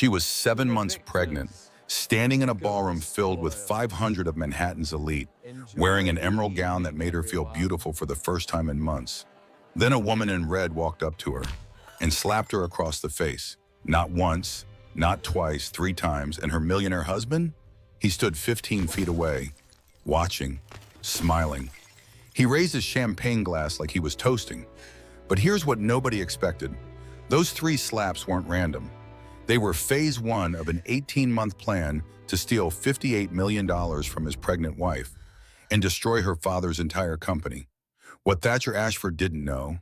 She was 7 months pregnant, standing in a ballroom filled with 500 of Manhattan's elite, wearing an emerald gown that made her feel beautiful for the first time in months. Then a woman in red walked up to her and slapped her across the face. Not once, not twice, 3 times. And her millionaire husband? He stood 15 feet away, watching, smiling. He raised his champagne glass like he was toasting. But here's what nobody expected. Those 3 slaps weren't random. They were phase 1 of an 18-month plan to steal $58 million from his pregnant wife and destroy her father's entire company. What Thatcher Ashford didn't know,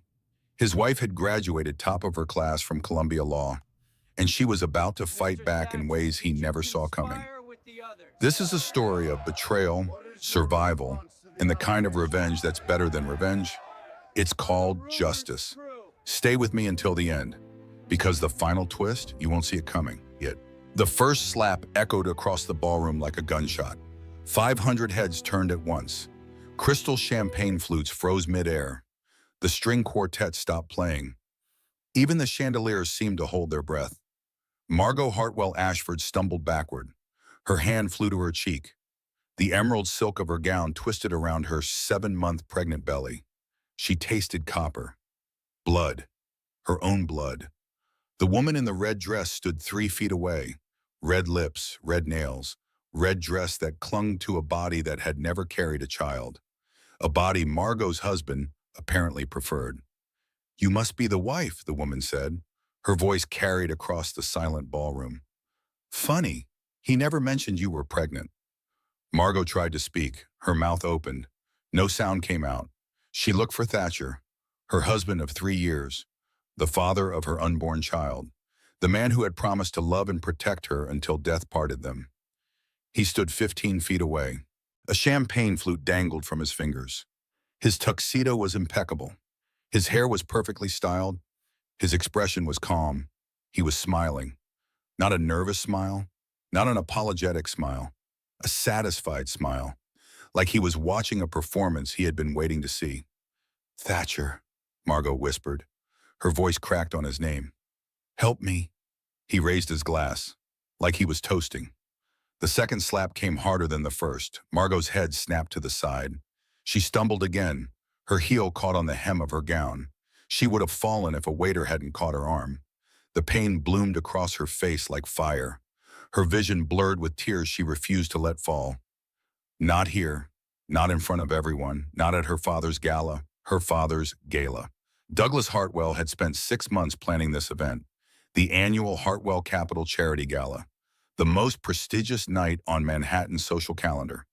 his wife had graduated top of her class from Columbia Law, and she was about to fight back in ways he never saw coming. This is a story of betrayal, survival, and the kind of revenge that's better than revenge. It's called justice. Stay with me until the end, because the final twist, you won't see it coming yet. The first slap echoed across the ballroom like a gunshot. 500 heads turned at once. Crystal champagne flutes froze midair. The string quartet stopped playing. Even the chandeliers seemed to hold their breath. Margot Hartwell Ashford stumbled backward. Her hand flew to her cheek. The emerald silk of her gown twisted around her 7-month pregnant belly. She tasted copper. Blood. Her own blood. The woman in the red dress stood 3 feet away. Red lips, red nails, red dress that clung to a body that had never carried a child. A body Margot's husband apparently preferred. "You must be the wife," the woman said. Her voice carried across the silent ballroom. "Funny, he never mentioned you were pregnant." Margot tried to speak. Her mouth opened. No sound came out. She looked for Thatcher, her husband of 3 years, the father of her unborn child, the man who had promised to love and protect her until death parted them. He stood 15 feet away. A champagne flute dangled from his fingers. His tuxedo was impeccable. His hair was perfectly styled. His expression was calm. He was smiling. Not a nervous smile, not an apologetic smile, a satisfied smile, like he was watching a performance he had been waiting to see. "Thatcher," Margot whispered. Her voice cracked on his name. "Help me." He raised his glass, like he was toasting. The second slap came harder than the first. Margot's head snapped to the side. She stumbled again. Her heel caught on the hem of her gown. She would have fallen if a waiter hadn't caught her arm. The pain bloomed across her face like fire. Her vision blurred with tears she refused to let fall. Not here, not in front of everyone, not at her father's gala, her father's gala. Douglas Hartwell had spent 6 months planning this event, the annual Hartwell Capital Charity Gala, the most prestigious night on Manhattan's social calendar.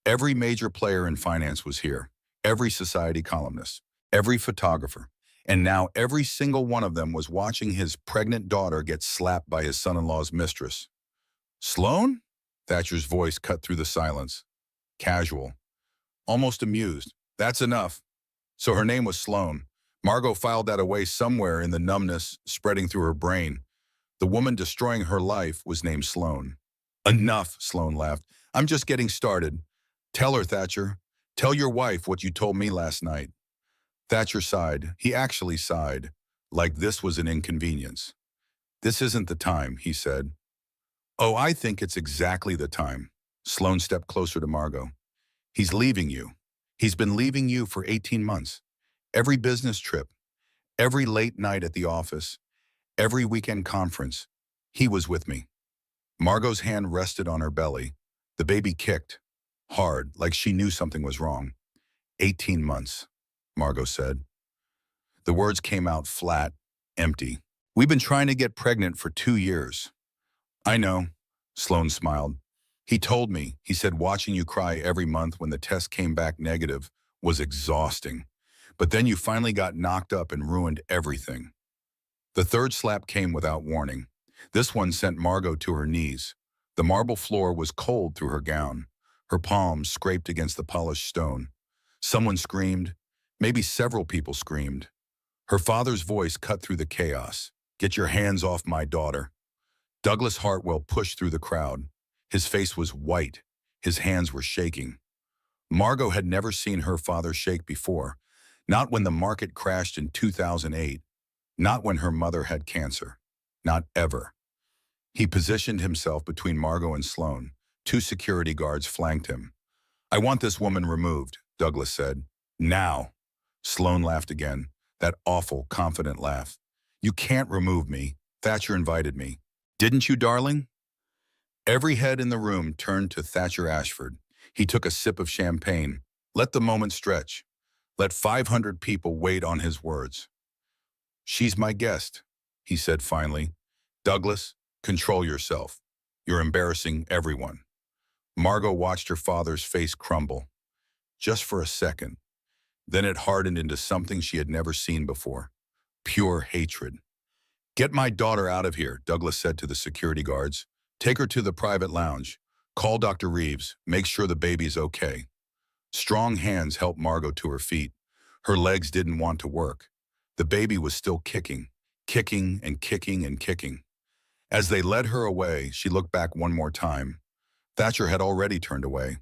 Every major player in finance was here, every society columnist, every photographer, and now every single one of them was watching his pregnant daughter get slapped by his son-in-law's mistress. "Sloan?" Thatcher's voice cut through the silence. Casual, almost amused. "That's enough." So her name was Sloan. Margot filed that away somewhere in the numbness spreading through her brain. The woman destroying her life was named Sloan. "Enough," Sloan laughed. "I'm just getting started. Tell her, Thatcher. Tell your wife what you told me last night." Thatcher sighed. He actually sighed, like this was an inconvenience. "This isn't the time," he said. "Oh, I think it's exactly the time." Sloan stepped closer to Margot. "He's leaving you. He's been leaving you for 18 months. Every business trip, every late night at the office, every weekend conference, he was with me." Margot's hand rested on her belly. The baby kicked, hard, like she knew something was wrong. 18 months, Margot said. The words came out flat, empty. "We've been trying to get pregnant for 2 years." "I know," Sloan smiled. "He told me, he said watching you cry every month when the test came back negative was exhausting. But then you finally got knocked up and ruined everything." The third slap came without warning. This one sent Margot to her knees. The marble floor was cold through her gown. Her palms scraped against the polished stone. Someone screamed. Maybe several people screamed. Her father's voice cut through the chaos. "Get your hands off my daughter." Douglas Hartwell pushed through the crowd. His face was white. His hands were shaking. Margot had never seen her father shake before. Not when the market crashed in 2008. Not when her mother had cancer. Not ever. He positioned himself between Margot and Sloane. Two security guards flanked him. "I want this woman removed," Douglas said. "Now." Sloane laughed again, that awful, confident laugh. "You can't remove me. Thatcher invited me." "Didn't you, darling?" Every head in the room turned to Thatcher Ashford. He took a sip of champagne. Let the moment stretch. Let 500 people wait on his words. "She's my guest," he said finally. "Douglas, control yourself. You're embarrassing everyone." Margot watched her father's face crumble. Just for a second. Then it hardened into something she had never seen before. Pure hatred. "Get my daughter out of here," Douglas said to the security guards. "Take her to the private lounge. Call Dr. Reeves. Make sure the baby's okay." Strong hands helped Margot to her feet. Her legs didn't want to work. The baby was still kicking, kicking and kicking and kicking. As they led her away, she looked back one more time. Thatcher had already turned away.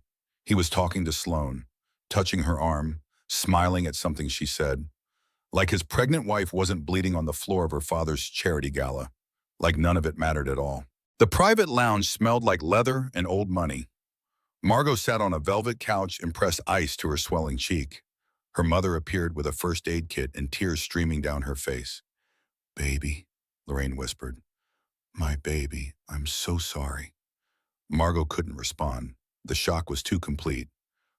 He was talking to Sloane, touching her arm, smiling at something she said. Like his pregnant wife wasn't bleeding on the floor of her father's charity gala. Like none of it mattered at all. The private lounge smelled like leather and old money. Margot sat on a velvet couch and pressed ice to her swelling cheek. Her mother appeared with a first aid kit and tears streaming down her face. "Baby," Lorraine whispered. "My baby, I'm so sorry." Margot couldn't respond. The shock was too complete.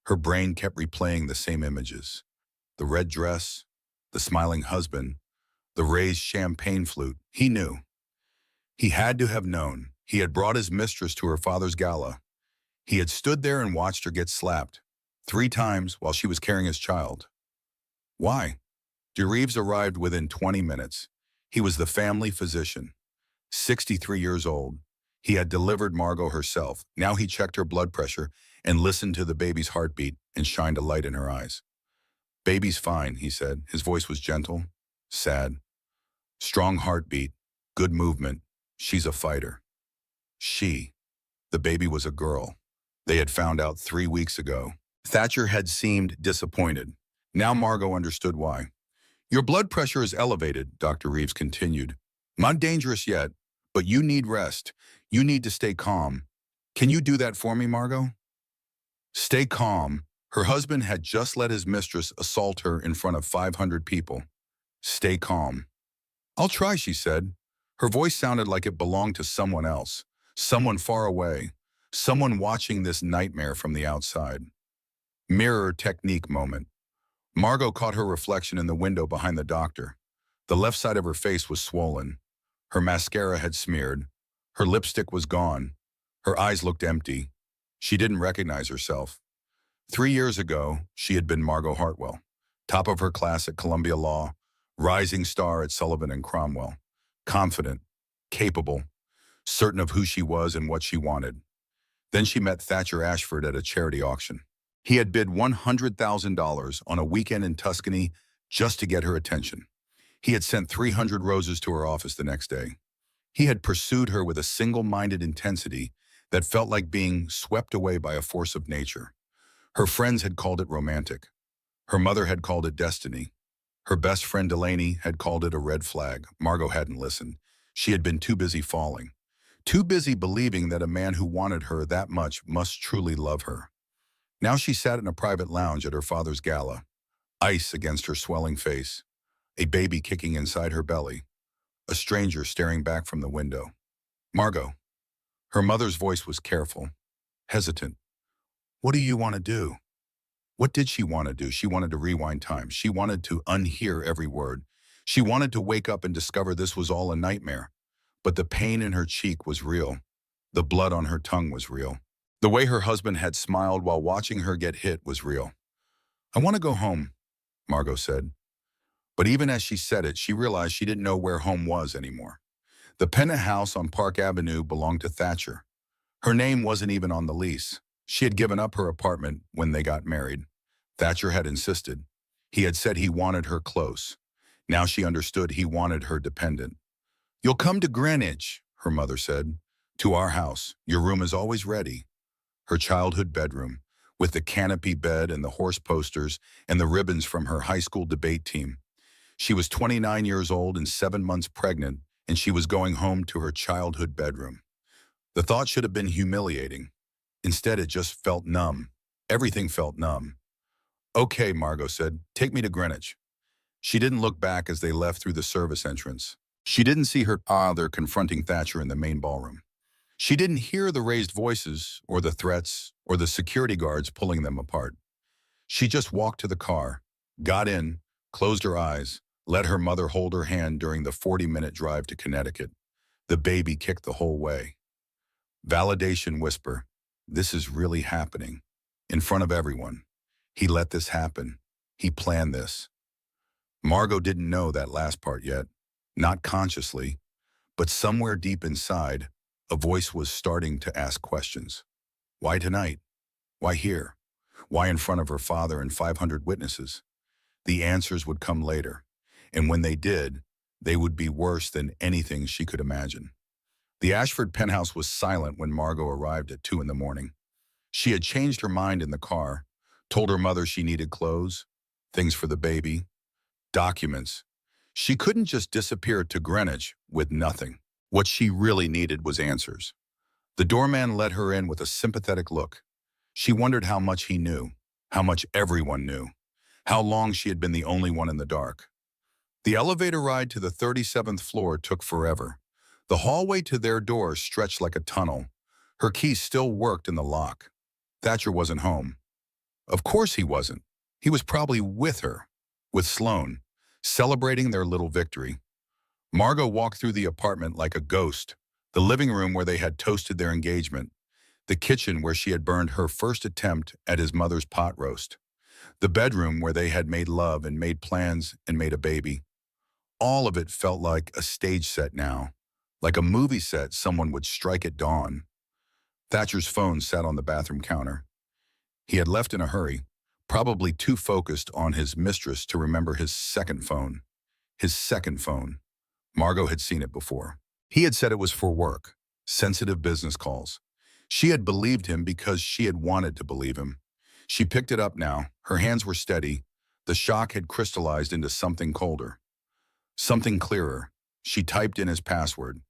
Her brain kept replaying the same images. The red dress, the smiling husband, the raised champagne flute. He knew. He had to have known. He had brought his mistress to her father's gala. He had stood there and watched her get slapped 3 times while she was carrying his child. Why? Reeves arrived within 20 minutes. He was the family physician. 63 years old. He had delivered Margot herself. Now he checked her blood pressure and listened to the baby's heartbeat and shined a light in her eyes. "Baby's fine," he said. His voice was gentle, sad. "Strong heartbeat, good movement. She's a fighter." The baby was a girl. They had found out 3 weeks ago. Thatcher had seemed disappointed. Now Margot understood why. "Your blood pressure is elevated," Dr. Reeves continued. "Not dangerous yet, but you need rest. You need to stay calm. Can you do that for me, Margot?" Stay calm. Her husband had just let his mistress assault her in front of 500 people. Stay calm. "I'll try," she said. Her voice sounded like it belonged to someone else, someone far away, someone watching this nightmare from the outside. Mirror technique moment. Margot caught her reflection in the window behind the doctor. The left side of her face was swollen. Her mascara had smeared. Her lipstick was gone. Her eyes looked empty. She didn't recognize herself. 3 years ago, she had been Margot Hartwell, top of her class at Columbia Law, rising star at Sullivan and Cromwell, confident, capable, certain of who she was and what she wanted. Then she met Thatcher Ashford at a charity auction. He had bid $100,000 on a weekend in Tuscany just to get her attention. He had sent 300 roses to her office the next day. He had pursued her with a single-minded intensity that felt like being swept away by a force of nature. Her friends had called it romantic. Her mother had called it destiny. Her best friend Delaney had called it a red flag. Margot hadn't listened. She had been too busy falling. Too busy believing that a man who wanted her that much must truly love her. Now she sat in a private lounge at her father's gala, ice against her swelling face, a baby kicking inside her belly, a stranger staring back from the window. "Margot." Her mother's voice was careful, hesitant. "What do you want to do?" What did she want to do? She wanted to rewind time. She wanted to unhear every word. She wanted to wake up and discover this was all a nightmare. But the pain in her cheek was real. The blood on her tongue was real. The way her husband had smiled while watching her get hit was real. "I want to go home," Margot said. But even as she said it, she realized she didn't know where home was anymore. The Pennant house on Park Avenue belonged to Thatcher. Her name wasn't even on the lease. She had given up her apartment when they got married. Thatcher had insisted. He had said he wanted her close. Now she understood he wanted her dependent. "You'll come to Greenwich," her mother said. "To our house. Your room is always ready." Her childhood bedroom, with the canopy bed and the horse posters and the ribbons from her high school debate team. She was 29 years old and 7 months pregnant, and she was going home to her childhood bedroom. The thought should have been humiliating. Instead, it just felt numb. Everything felt numb. "Okay," Margot said, "take me to Greenwich." She didn't look back as they left through the service entrance. She didn't see her father confronting Thatcher in the main ballroom. She didn't hear the raised voices or the threats or the security guards pulling them apart. She just walked to the car, got in, closed her eyes, let her mother hold her hand during the 40-minute drive to Connecticut. The baby kicked the whole way. Validation whisper, "This is really happening." In front of everyone. He let this happen. He planned this. Margot didn't know that last part yet, not consciously, but somewhere deep inside, a voice was starting to ask questions. Why tonight? Why here? Why in front of her father and 500 witnesses? The answers would come later, and when they did, they would be worse than anything she could imagine. The Ashford penthouse was silent when Margot arrived at 2 in the morning. She had changed her mind in the car, told her mother she needed clothes, things for the baby, documents. She couldn't just disappear to Greenwich with nothing. What she really needed was answers. The doorman let her in with a sympathetic look. She wondered how much he knew, how much everyone knew, how long she had been the only one in the dark. The elevator ride to the 37th floor took forever. The hallway to their door stretched like a tunnel. Her key still worked in the lock. Thatcher wasn't home. Of course he wasn't. He was probably with her, with Sloane, celebrating their little victory. Margot walked through the apartment like a ghost, the living room where they had toasted their engagement, the kitchen where she had burned her first attempt at his mother's pot roast, the bedroom where they had made love and made plans and made a baby. All of it felt like a stage set now, like a movie set someone would strike at dawn. Thatcher's phone sat on the bathroom counter. He had left in a hurry, probably too focused on his mistress to remember his second phone. His second phone. Margot had seen it before. He had said it was for work, sensitive business calls. She had believed him because she had wanted to believe him. She picked it up now. Her hands were steady. The shock had crystallized into something colder, something clearer. She typed in his password.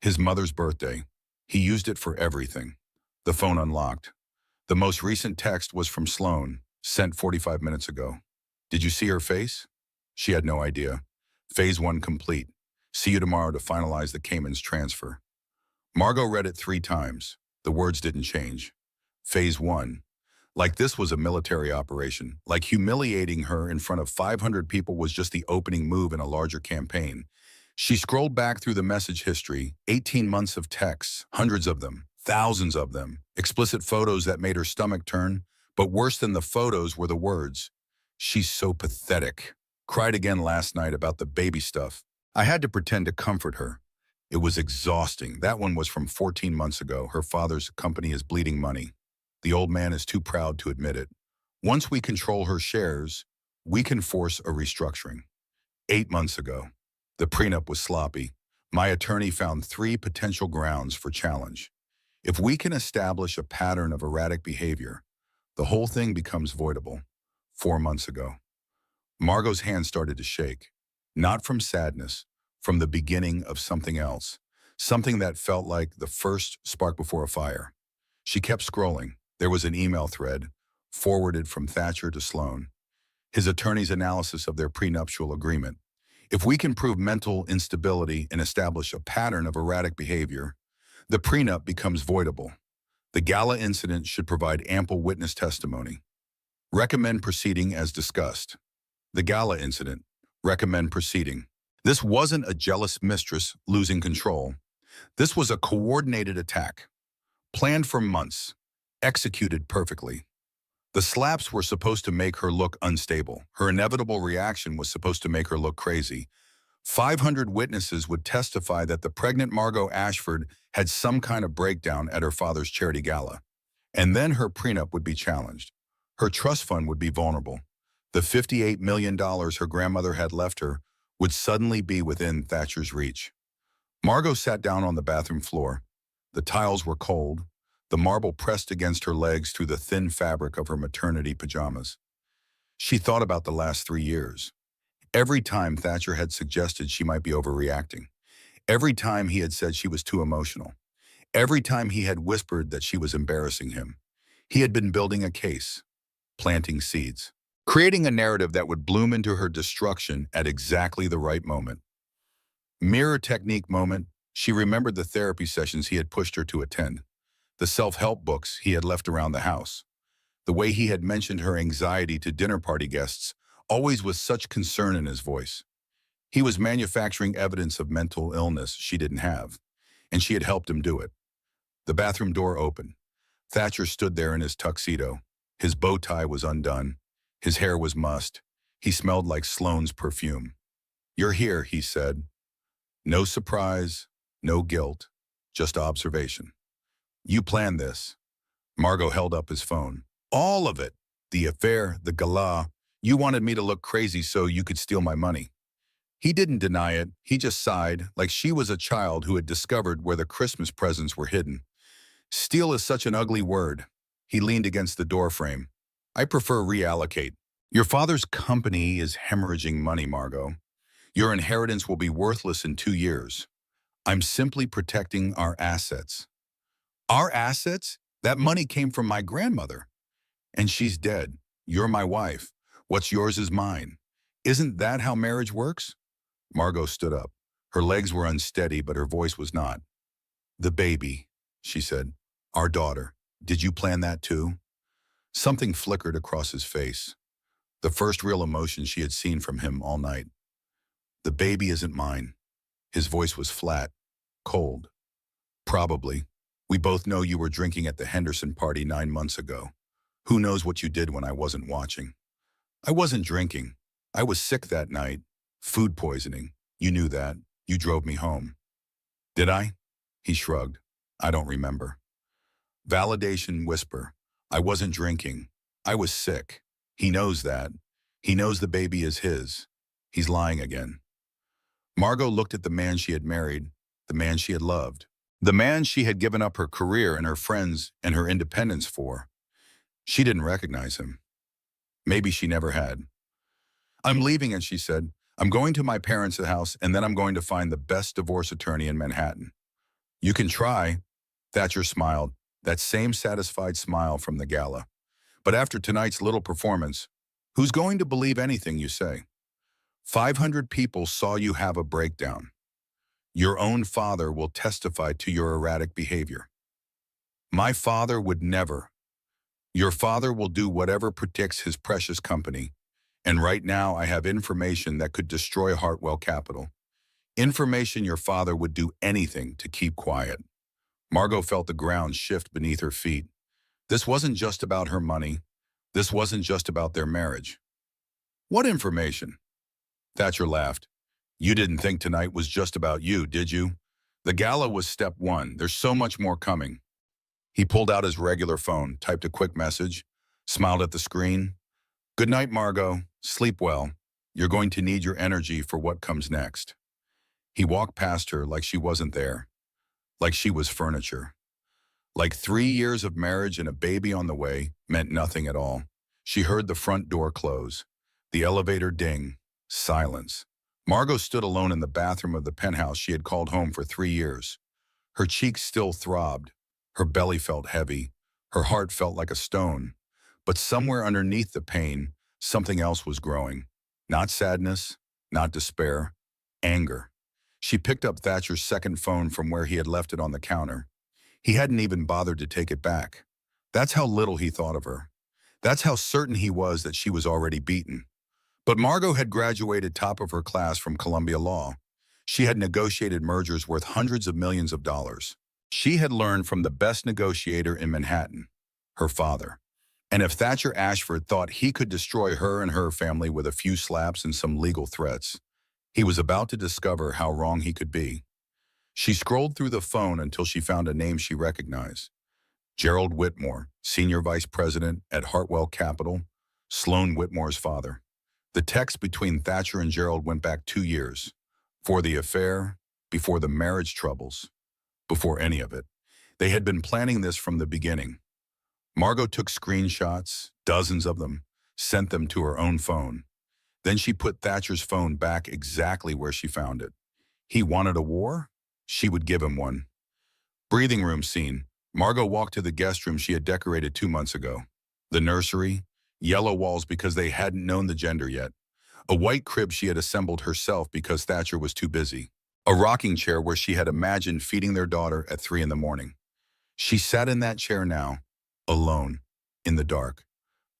His mother's birthday. He used it for everything. The phone unlocked. The most recent text was from Sloane, sent 45 minutes ago. Did you see her face? She had no idea. Phase 1 complete. See you tomorrow to finalize the Cayman's transfer. Margot read it 3 times. The words didn't change. Phase 1. Like this was a military operation. Like humiliating her in front of 500 people was just the opening move in a larger campaign. She scrolled back through the message history, 18 months of texts, hundreds of them, thousands of them, explicit photos that made her stomach turn, but worse than the photos were the words. She's so pathetic. Cried again last night about the baby stuff. I had to pretend to comfort her. It was exhausting. That one was from 14 months ago. Her father's company is bleeding money. The old man is too proud to admit it. Once we control her shares, we can force a restructuring. 8 months ago. The prenup was sloppy. My attorney found 3 potential grounds for challenge. If we can establish a pattern of erratic behavior, the whole thing becomes voidable. 4 months ago. Margot's hand started to shake. Not from sadness, from the beginning of something else. Something that felt like the first spark before a fire. She kept scrolling. There was an email thread, forwarded from Thatcher to Sloane. His attorney's analysis of their prenuptial agreement. If we can prove mental instability and establish a pattern of erratic behavior, the prenup becomes voidable. The gala incident should provide ample witness testimony. Recommend proceeding as discussed. The gala incident. Recommend proceeding. This wasn't a jealous mistress losing control. This was a coordinated attack. Planned for months. Executed perfectly. The slaps were supposed to make her look unstable. Her inevitable reaction was supposed to make her look crazy. 500 witnesses would testify that the pregnant Margot Ashford had some kind of breakdown at her father's charity gala. And then her prenup would be challenged. Her trust fund would be vulnerable. The $58 million her grandmother had left her would suddenly be within Thatcher's reach. Margot sat down on the bathroom floor. The tiles were cold. The marble pressed against her legs through the thin fabric of her maternity pajamas. She thought about the last 3 years. Every time Thatcher had suggested she might be overreacting. Every time he had said she was too emotional. Every time he had whispered that she was embarrassing him. He had been building a case, planting seeds, creating a narrative that would bloom into her destruction at exactly the right moment. Mirror technique moment, she remembered the therapy sessions he had pushed her to attend, the self-help books he had left around the house, the way he had mentioned her anxiety to dinner party guests, always with such concern in his voice. He was manufacturing evidence of mental illness she didn't have, and she had helped him do it. The bathroom door opened. Thatcher stood there in his tuxedo. His bow tie was undone. His hair was mussed. He smelled like Sloane's perfume. "You're here," he said. No surprise, no guilt, just observation. "You planned this." Margot held up his phone. "All of it. The affair, the gala. You wanted me to look crazy so you could steal my money." He didn't deny it. He just sighed, like she was a child who had discovered where the Christmas presents were hidden. "Steal is such an ugly word." He leaned against the doorframe. "I prefer reallocate. Your father's company is hemorrhaging money, Margot. Your inheritance will be worthless in 2 years. I'm simply protecting our assets." "Our assets? That money came from my grandmother. And she's dead. You're my wife. What's yours is mine. Isn't that how marriage works?" Margot stood up. Her legs were unsteady, but her voice was not. "The baby," she said. "Our daughter. Did you plan that too?" Something flickered across his face. The first real emotion she had seen from him all night. "The baby isn't mine." His voice was flat, cold. "Probably. We both know you were drinking at the Henderson party 9 months ago. Who knows what you did when I wasn't watching?" "I wasn't drinking. I was sick that night. Food poisoning. You knew that. You drove me home." "Did I?" He shrugged. "I don't remember." Validation whisper. "I wasn't drinking. I was sick. He knows that. He knows the baby is his. He's lying again." Margot looked at the man she had married, the man she had loved, the man she had given up her career and her friends and her independence for. She didn't recognize him. Maybe she never had. "I'm leaving," and she said. "I'm going to my parents' house, and then I'm going to find the best divorce attorney in Manhattan." "You can try." Thatcher smiled, that same satisfied smile from the gala. "But after tonight's little performance, who's going to believe anything you say? 500 people saw you have a breakdown. Your own father will testify to your erratic behavior." "My father would never." "Your father will do whatever protects his precious company. And right now I have information that could destroy Hartwell Capital. Information your father would do anything to keep quiet." Margot felt the ground shift beneath her feet. This wasn't just about her money. This wasn't just about their marriage. "What information?" Thatcher laughed. "You didn't think tonight was just about you, did you? The gala was step one. There's so much more coming." He pulled out his regular phone, typed a quick message, smiled at the screen. "Good night, Margot. Sleep well. You're going to need your energy for what comes next." He walked past her like she wasn't there, like she was furniture. Like 3 years of marriage and a baby on the way meant nothing at all. She heard the front door close, the elevator ding, silence. Margot stood alone in the bathroom of the penthouse she had called home for 3 years. Her cheeks still throbbed. Her belly felt heavy. Her heart felt like a stone. But somewhere underneath the pain, something else was growing. Not sadness, not despair, anger. She picked up Thatcher's second phone from where he had left it on the counter. He hadn't even bothered to take it back. That's how little he thought of her. That's how certain he was that she was already beaten. But Margot had graduated top of her class from Columbia Law. She had negotiated mergers worth hundreds of millions of dollars. She had learned from the best negotiator in Manhattan, her father. And if Thatcher Ashford thought he could destroy her and her family with a few slaps and some legal threats, he was about to discover how wrong he could be. She scrolled through the phone until she found a name she recognized. Gerald Whitmore, Senior Vice President at Hartwell Capital, Sloan Whitmore's father. The text between Thatcher and Gerald went back 2 years. For the affair, before the marriage troubles, before any of it. They had been planning this from the beginning. Margot took screenshots, dozens of them, sent them to her own phone. Then she put Thatcher's phone back exactly where she found it. He wanted a war? she would give him one. Breathing room scene. Margot walked to the guest room she had decorated 2 months ago. The nursery, yellow walls because they hadn't known the gender yet. A white crib she had assembled herself because Thatcher was too busy. A rocking chair where she had imagined feeding their daughter at 3 in the morning. She sat in that chair now, alone, in the dark.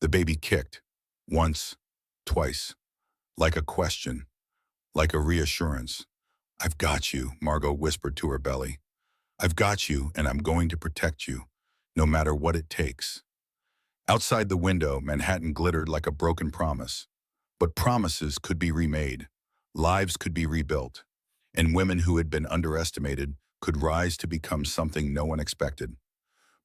The baby kicked. Once, twice. Like a question. Like a reassurance. "I've got you," Margot whispered to her belly. "I've got you, and I'm going to protect you, no matter what it takes." Outside the window, Manhattan glittered like a broken promise. But promises could be remade. Lives could be rebuilt. And women who had been underestimated could rise to become something no one expected.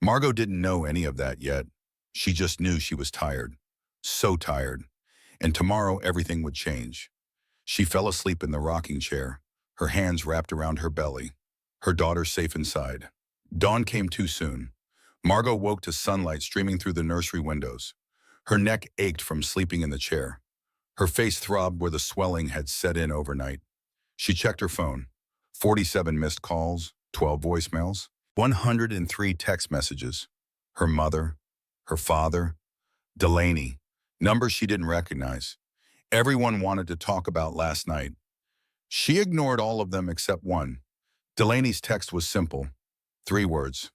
Margot didn't know any of that yet. She just knew she was tired. So tired. And tomorrow everything would change. She fell asleep in the rocking chair, her hands wrapped around her belly, her daughter safe inside. Dawn came too soon. Margot woke to sunlight streaming through the nursery windows. Her neck ached from sleeping in the chair. Her face throbbed where the swelling had set in overnight. She checked her phone. 47 missed calls, 12 voicemails, 103 text messages. Her mother, her father, Delaney, numbers she didn't recognize. Everyone wanted to talk about last night. She ignored all of them except one. Delaney's text was simple. 3 words.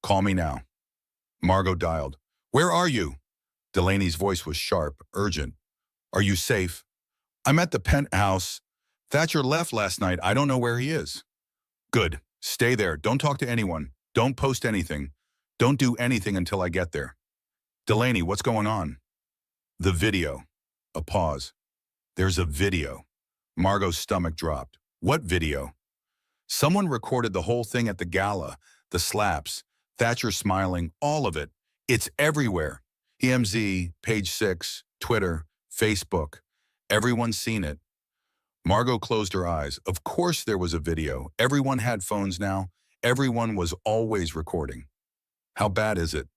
"Call me now." Margot dialed. "Where are you?" Delaney's voice was sharp, urgent. "Are you safe?" "I'm at the penthouse. Thatcher left last night. I don't know where he is." "Good. Stay there. Don't talk to anyone. Don't post anything. Don't do anything until I get there." "Delaney, what's going on?" "The video." A pause. "There's a video." Margot's stomach dropped. "What video?" "Someone recorded the whole thing at the gala, the slaps, Thatcher smiling, all of it. It's everywhere. EMZ, Page 6, Twitter, Facebook. Everyone's seen it." Margot closed her eyes. Of course there was a video. Everyone had phones now. Everyone was always recording. "How bad is it?"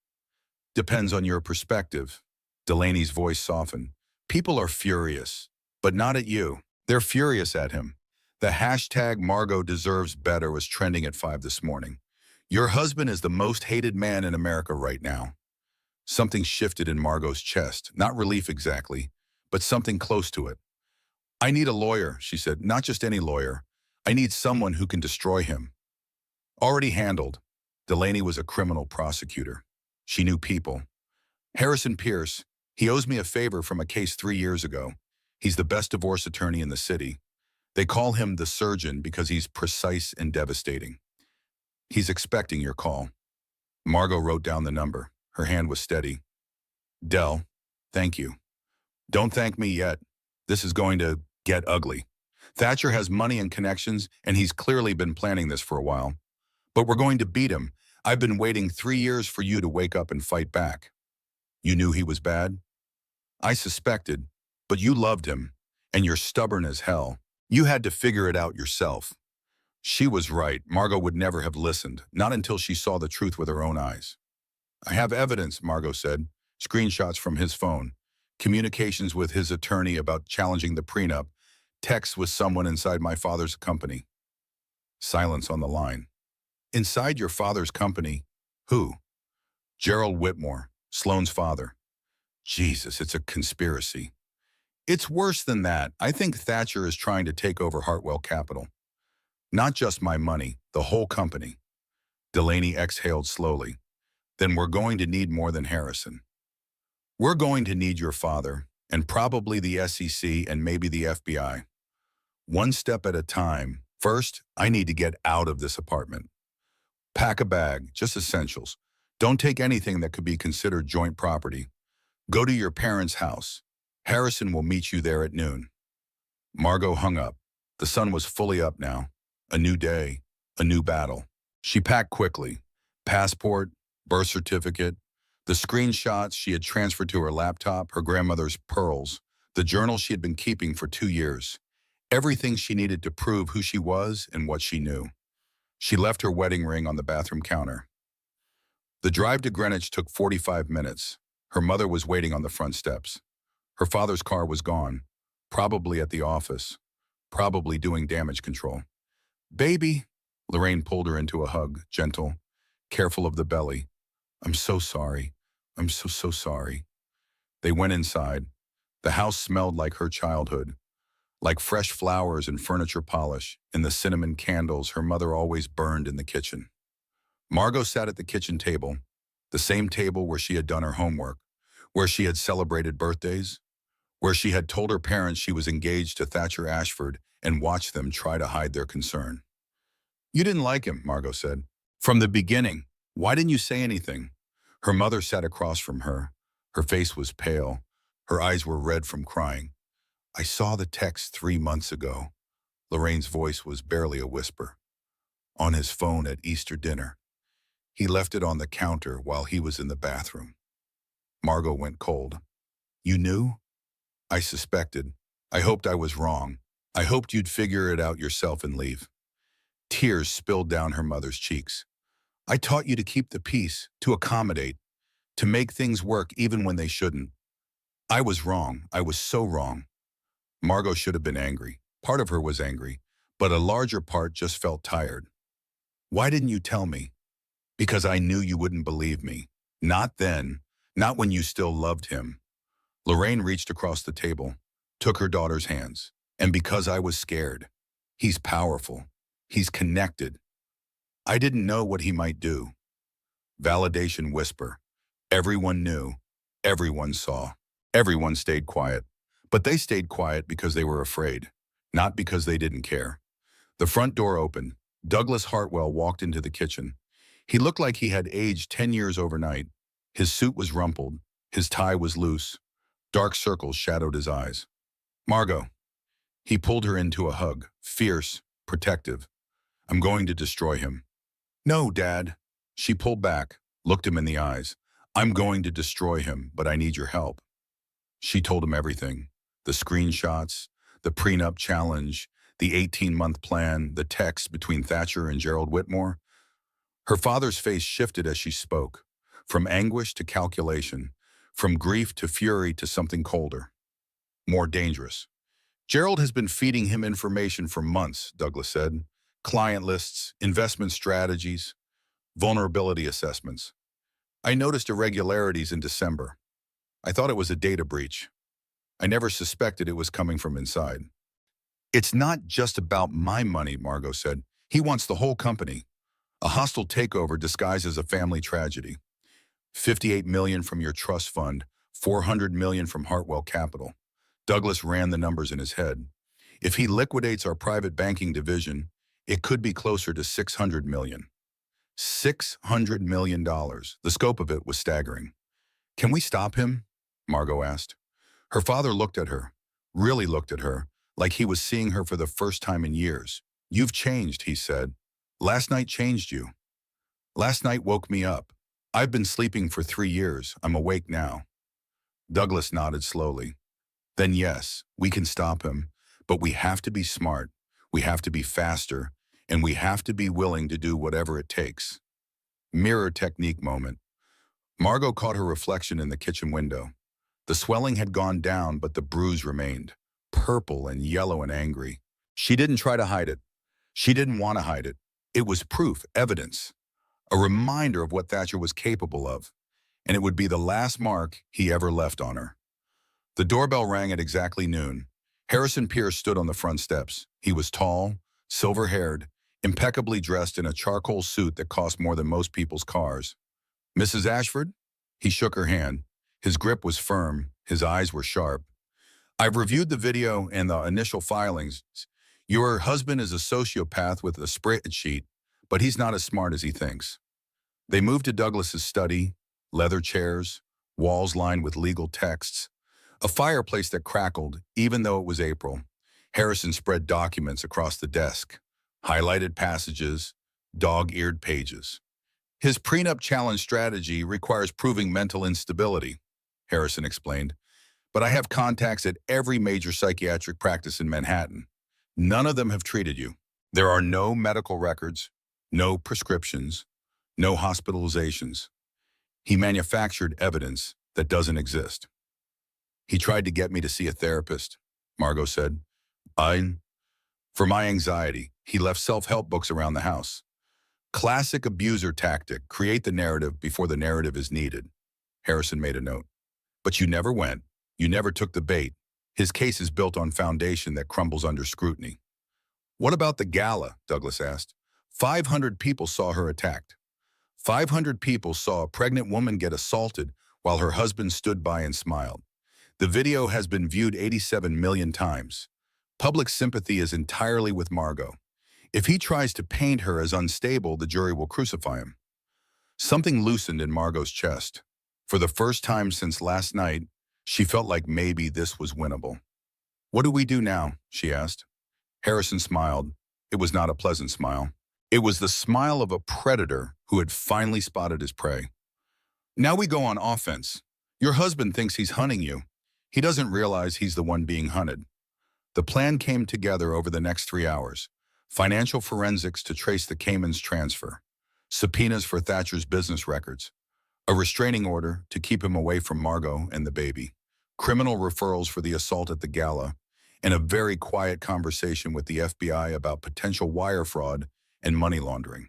"Depends on your perspective." Delaney's voice softened. "People are furious, but not at you. They're furious at him." The hashtag Margot deserves better was trending at 5 this morning. "Your husband is the most hated man in America right now." Something shifted in Margot's chest. Not relief exactly, but something close to it. "I need a lawyer," she said. "Not just any lawyer. I need someone who can destroy him." Already handled. Delaney was a criminal prosecutor. She knew people. "Harrison Pierce. He owes me a favor from a case 3 years ago. He's the best divorce attorney in the city. They call him the surgeon because he's precise and devastating. He's expecting your call." Margot wrote down the number. Her hand was steady. "Del, thank you. Don't thank me yet. This is going to get ugly. Thatcher has money and connections, and he's clearly been planning this for a while. But we're going to beat him. I've been waiting 3 years for you to wake up and fight back." "You knew he was bad?" "I suspected, but you loved him, and you're stubborn as hell. You had to figure it out yourself." She was right. Margot would never have listened, not until she saw the truth with her own eyes. "I have evidence," Margot said. "Screenshots from his phone, communications with his attorney about challenging the prenup, texts with someone inside my father's company." Silence on the line. "Inside your father's company? Who?" "Gerald Whitmore, Sloane's father." "Jesus, it's a conspiracy." "It's worse than that. I think Thatcher is trying to take over Hartwell Capital. Not just my money, the whole company." Delaney exhaled slowly. "Then we're going to need more than Harrison. We're going to need your father, and probably the SEC and maybe the FBI. One step at a time. First, I need to get out of this apartment. Pack a bag, just essentials. Don't take anything that could be considered joint property. Go to your parents' house. Harrison will meet you there at noon." Margot hung up. The sun was fully up now. A new day, a new battle. She packed quickly. Passport, birth certificate, the screenshots she had transferred to her laptop, her grandmother's pearls, the journal she had been keeping for 2 years. Everything she needed to prove who she was and what she knew. She left her wedding ring on the bathroom counter. The drive to Greenwich took 45 minutes. Her mother was waiting on the front steps. Her father's car was gone, probably at the office, probably doing damage control. "Baby," Lorraine pulled her into a hug, gentle, careful of the belly. I'm so sorry. I'm so sorry. They went inside. The house smelled like her childhood, like fresh flowers and furniture polish and the cinnamon candles her mother always burned in the kitchen. Margot sat at the kitchen table, the same table where she had done her homework, where she had celebrated birthdays, where she had told her parents she was engaged to Thatcher Ashford and watched them try to hide their concern. You didn't like him, Margot said. From the beginning. Why didn't you say anything? Her mother sat across from her. Her face was pale. Her eyes were red from crying. I saw the text 3 months ago. Lorraine's voice was barely a whisper. On his phone at Easter dinner. He left it on the counter while he was in the bathroom. Margot went cold. You knew? I suspected. I hoped I was wrong. I hoped you'd figure it out yourself and leave. Tears spilled down her mother's cheeks. I taught you to keep the peace, to accommodate, to make things work even when they shouldn't. I was wrong. I was so wrong. Margot should have been angry. Part of her was angry, but a larger part just felt tired. Why didn't you tell me? Because I knew you wouldn't believe me. Not then. Not when you still loved him. Lorraine reached across the table, took her daughter's hands. And because I was scared. He's powerful. He's connected. I didn't know what he might do. Validation whisper. Everyone knew. Everyone saw. Everyone stayed quiet. But they stayed quiet because they were afraid, not because they didn't care. The front door opened. Douglas Hartwell walked into the kitchen. He looked like he had aged 10 years overnight. His suit was rumpled. His tie was loose. Dark circles shadowed his eyes. Margot. He pulled her into a hug, fierce, protective. I'm going to destroy him. No, Dad. She pulled back, looked him in the eyes. I'm going to destroy him, but I need your help. She told him everything. The screenshots, the prenup challenge, the 18-month plan, the text between Thatcher and Gerald Whitmore. Her father's face shifted as she spoke, from anguish to calculation, from grief to fury to something colder, more dangerous. Gerald has been feeding him information for months, Douglas said. Client lists, investment strategies, vulnerability assessments. I noticed irregularities in December. I thought it was a data breach. I never suspected it was coming from inside. It's not just about my money, Margot said. He wants the whole company. A hostile takeover disguised as a family tragedy. $58 million from your trust fund, $400 million from Hartwell Capital. Douglas ran the numbers in his head. If he liquidates our private banking division, it could be closer to $600 million. $600 million. The scope of it was staggering. Can we stop him? Margot asked. Her father looked at her, really looked at her, like he was seeing her for the first time in years. You've changed, he said. Last night changed you. Last night woke me up. I've been sleeping for 3 years. I'm awake now. Douglas nodded slowly. Then yes, we can stop him, but we have to be smart. We have to be faster, and we have to be willing to do whatever it takes. Mirror technique moment. Margot caught her reflection in the kitchen window. The swelling had gone down, but the bruise remained, purple and yellow and angry. She didn't try to hide it. She didn't want to hide it. It was proof, evidence, a reminder of what Thatcher was capable of, and it would be the last mark he ever left on her. The doorbell rang at exactly noon. Harrison Pierce stood on the front steps. He was tall, silver-haired, impeccably dressed in a charcoal suit that cost more than most people's cars. Mrs. Ashford? He shook her hand. His grip was firm. His eyes were sharp. I've reviewed the video and the initial filings. Your husband is a sociopath with a spreadsheet, but he's not as smart as he thinks. They moved to Douglas's study, leather chairs, walls lined with legal texts, a fireplace that crackled even though it was April. Harrison spread documents across the desk, highlighted passages, dog-eared pages. His prenup challenge strategy requires proving mental instability, Harrison explained. But I have contacts at every major psychiatric practice in Manhattan. None of them have treated you. There are no medical records, no prescriptions, no hospitalizations. He manufactured evidence that doesn't exist. He tried to get me to see a therapist, Margot said. For my anxiety, he left self-help books around the house. Classic abuser tactic, create the narrative before the narrative is needed. Harrison made a note. But you never went. You never took the bait. His case is built on foundation that crumbles under scrutiny. What about the gala? Douglas asked. 500 people saw her attacked. 500 people saw a pregnant woman get assaulted while her husband stood by and smiled. The video has been viewed 87 million times. Public sympathy is entirely with Margot. If he tries to paint her as unstable, the jury will crucify him. Something loosened in Margot's chest. For the first time since last night, she felt like maybe this was winnable. What do we do now? She asked. Harrison smiled. It was not a pleasant smile. It was the smile of a predator who had finally spotted his prey. Now we go on offense. Your husband thinks he's hunting you. He doesn't realize he's the one being hunted. The plan came together over the next 3 hours. Financial forensics to trace the Cayman's transfer. Subpoenas for Thatcher's business records. A restraining order to keep him away from Margot and the baby. Criminal referrals for the assault at the gala. And a very quiet conversation with the FBI about potential wire fraud and money laundering.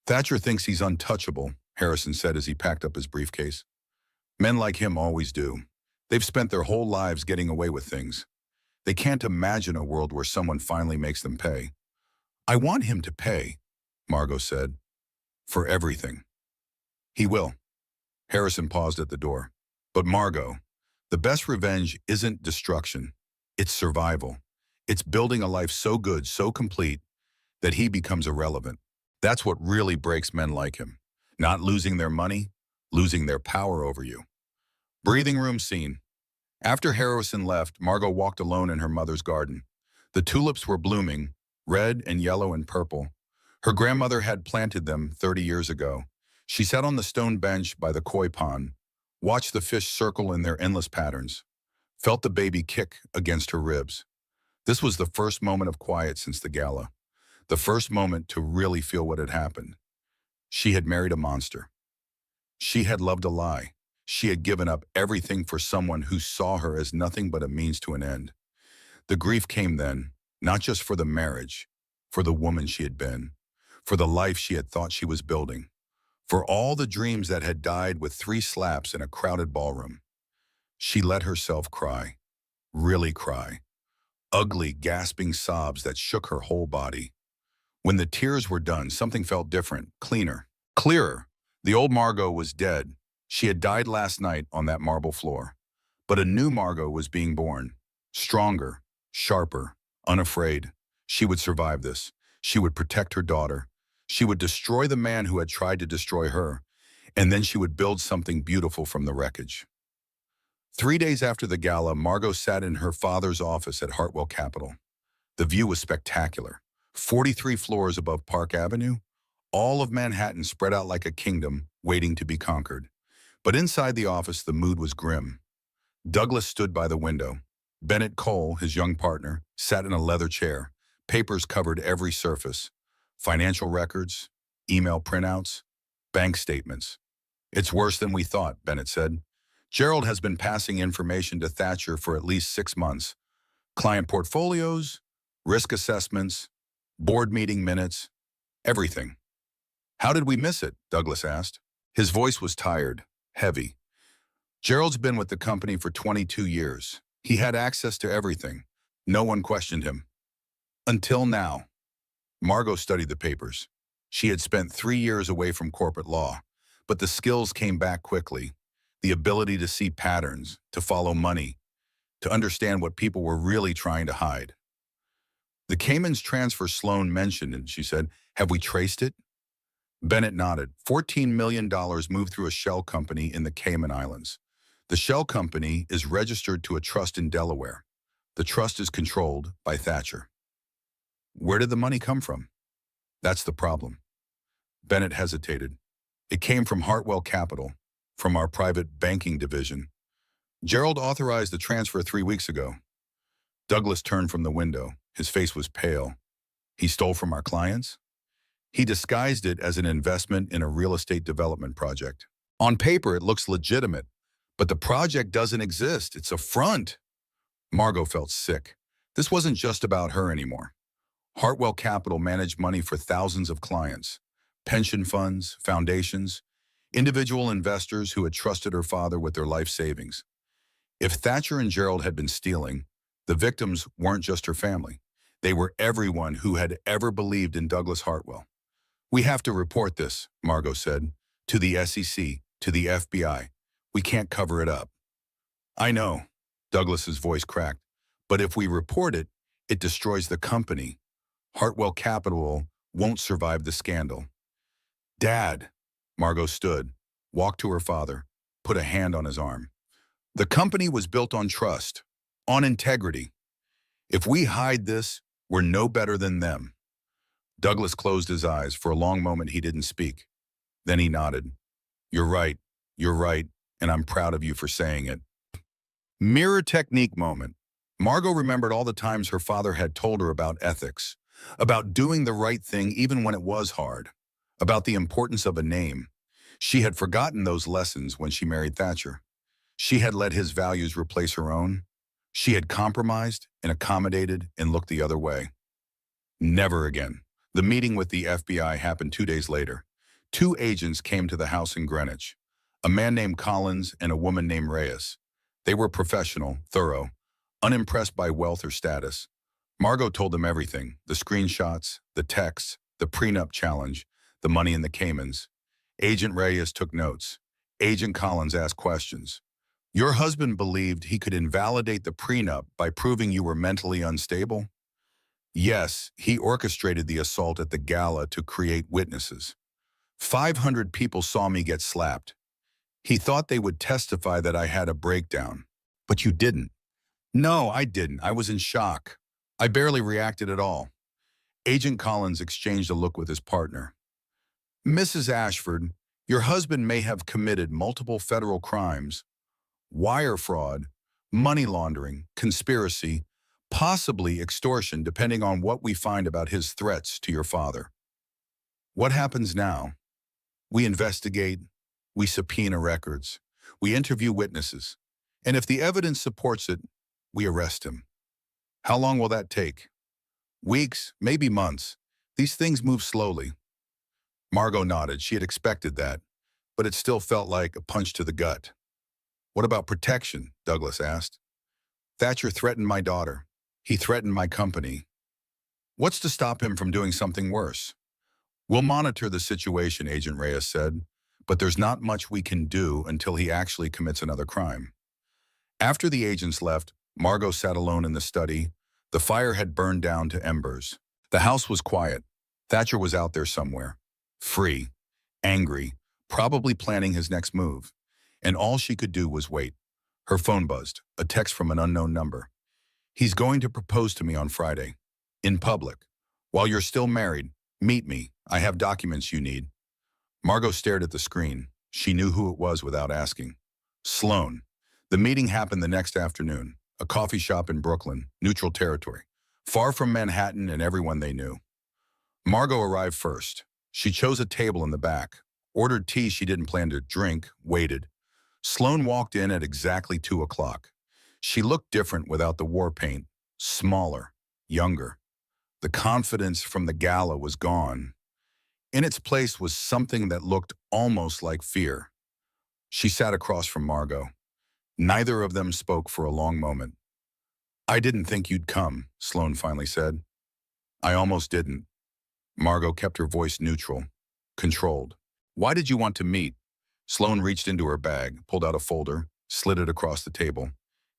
Thatcher thinks he's untouchable, Harrison said as he packed up his briefcase. Men like him always do. They've spent their whole lives getting away with things. They can't imagine a world where someone finally makes them pay. I want him to pay, Margot said. For everything. He will. Harrison paused at the door. But Margot, the best revenge isn't destruction. It's survival. It's building a life so good, so complete, that he becomes irrelevant. That's what really breaks men like him. Not losing their money, losing their power over you. Breathing room scene. After Harrison left, Margot walked alone in her mother's garden. The tulips were blooming, red and yellow and purple. Her grandmother had planted them 30 years ago. She sat on the stone bench by the koi pond, watched the fish circle in their endless patterns, felt the baby kick against her ribs. This was the first moment of quiet since the gala. The first moment to really feel what had happened. She had married a monster. She had loved a lie. She had given up everything for someone who saw her as nothing but a means to an end. The grief came then, not just for the marriage, for the woman she had been, for the life she had thought she was building, for all the dreams that had died with 3 slaps in a crowded ballroom. She let herself cry, really cry, ugly, gasping sobs that shook her whole body. When the tears were done, something felt different, cleaner, clearer. The old Margot was dead. She had died last night on that marble floor. But a new Margot was being born, stronger, sharper, unafraid. She would survive this. She would protect her daughter. She would destroy the man who had tried to destroy her, and then she would build something beautiful from the wreckage. 3 days after the gala, Margot sat in her father's office at Hartwell Capital. The view was spectacular. 43 floors above Park Avenue, all of Manhattan spread out like a kingdom waiting to be conquered. But inside the office, the mood was grim. Douglas stood by the window. Bennett Cole, his young partner, sat in a leather chair. Papers covered every surface. Financial records, email printouts, bank statements. It's worse than we thought, Bennett said. Gerald has been passing information to Thatcher for at least 6 months. Client portfolios, risk assessments, board meeting minutes, everything. How did we miss it? Douglas asked. His voice was tired, heavy. Gerald's been with the company for 22 years. He had access to everything. No one questioned him. Until now. Margot studied the papers. She had spent 3 years away from corporate law, but the skills came back quickly. The ability to see patterns, to follow money, to understand what people were really trying to hide. The Cayman's transfer Sloan mentioned, and she said, have we traced it? Bennett nodded. $14 million moved through a shell company in the Cayman Islands. The shell company is registered to a trust in Delaware. The trust is controlled by Thatcher. Where did the money come from? That's the problem. Bennett hesitated. It came from Hartwell Capital, from our private banking division. Gerald authorized the transfer 3 weeks ago. Douglas turned from the window. His face was pale. He stole from our clients? He disguised it as an investment in a real estate development project. On paper, it looks legitimate, but the project doesn't exist. It's a front. Margot felt sick. This wasn't just about her anymore. Hartwell Capital managed money for thousands of clients, pension funds, foundations, individual investors who had trusted her father with their life savings. If Thatcher and Gerald had been stealing, the victims weren't just her family. They were everyone who had ever believed in Douglas Hartwell. "We have to report this," Margot said, "to the SEC, to the FBI. We can't cover it up." "I know," Douglas's voice cracked, "but if we report it, it destroys the company. Hartwell Capital won't survive the scandal." "Dad," Margot stood, walked to her father, put a hand on his arm. "The company was built on trust, on integrity. If we hide this, we're no better than them." Douglas closed his eyes. For a long moment, he didn't speak. Then he nodded. You're right, and I'm proud of you for saying it." Mirror technique moment. Margot remembered all the times her father had told her about ethics, about doing the right thing even when it was hard, about the importance of a name. She had forgotten those lessons when she married Thatcher. She had let his values replace her own. She had compromised and accommodated and looked the other way. Never again. The meeting with the FBI happened 2 days later. Two agents came to the house in Greenwich, a man named Collins and a woman named Reyes. They were professional, thorough, unimpressed by wealth or status. Margot told them everything: the screenshots, the texts, the prenup challenge, the money in the Caymans. Agent Reyes took notes. Agent Collins asked questions. "Your husband believed he could invalidate the prenup by proving you were mentally unstable?" "Yes, he orchestrated the assault at the gala to create witnesses. 500 people saw me get slapped. He thought they would testify that I had a breakdown." "But you didn't." "No, I didn't. I was in shock. I barely reacted at all." Agent Collins exchanged a look with his partner. "Mrs. Ashford, your husband may have committed multiple federal crimes: wire fraud, money laundering, conspiracy, possibly extortion, depending on what we find about his threats to your father. What happens now? We investigate, we subpoena records, we interview witnesses, and if the evidence supports it, we arrest him. How long will that take? Weeks, maybe months. These things move slowly." Margot nodded. She had expected that, but it still felt like a punch to the gut. "What about protection?" Douglas asked. "Thatcher threatened my daughter. He threatened my company. What's to stop him from doing something worse?" "We'll monitor the situation," Agent Reyes said, "but there's not much we can do until he actually commits another crime." After the agents left, Margot sat alone in the study. The fire had burned down to embers. The house was quiet. Thatcher was out there somewhere, free, angry, probably planning his next move. And all she could do was wait. Her phone buzzed, a text from an unknown number. "He's going to propose to me on Friday. In public. While you're still married, meet me. I have documents you need." Margot stared at the screen. She knew who it was without asking. Sloan. The meeting happened the next afternoon. A coffee shop in Brooklyn, neutral territory, far from Manhattan and everyone they knew. Margot arrived first. She chose a table in the back, ordered tea she didn't plan to drink, waited. Sloan walked in at exactly 2 o'clock. She looked different without the war paint, smaller, younger. The confidence from the gala was gone. In its place was something that looked almost like fear. She sat across from Margot. Neither of them spoke for a long moment. "I didn't think you'd come," Sloan finally said. "I almost didn't." Margot kept her voice neutral, controlled. "Why did you want to meet?" Sloan reached into her bag, pulled out a folder, slid it across the table.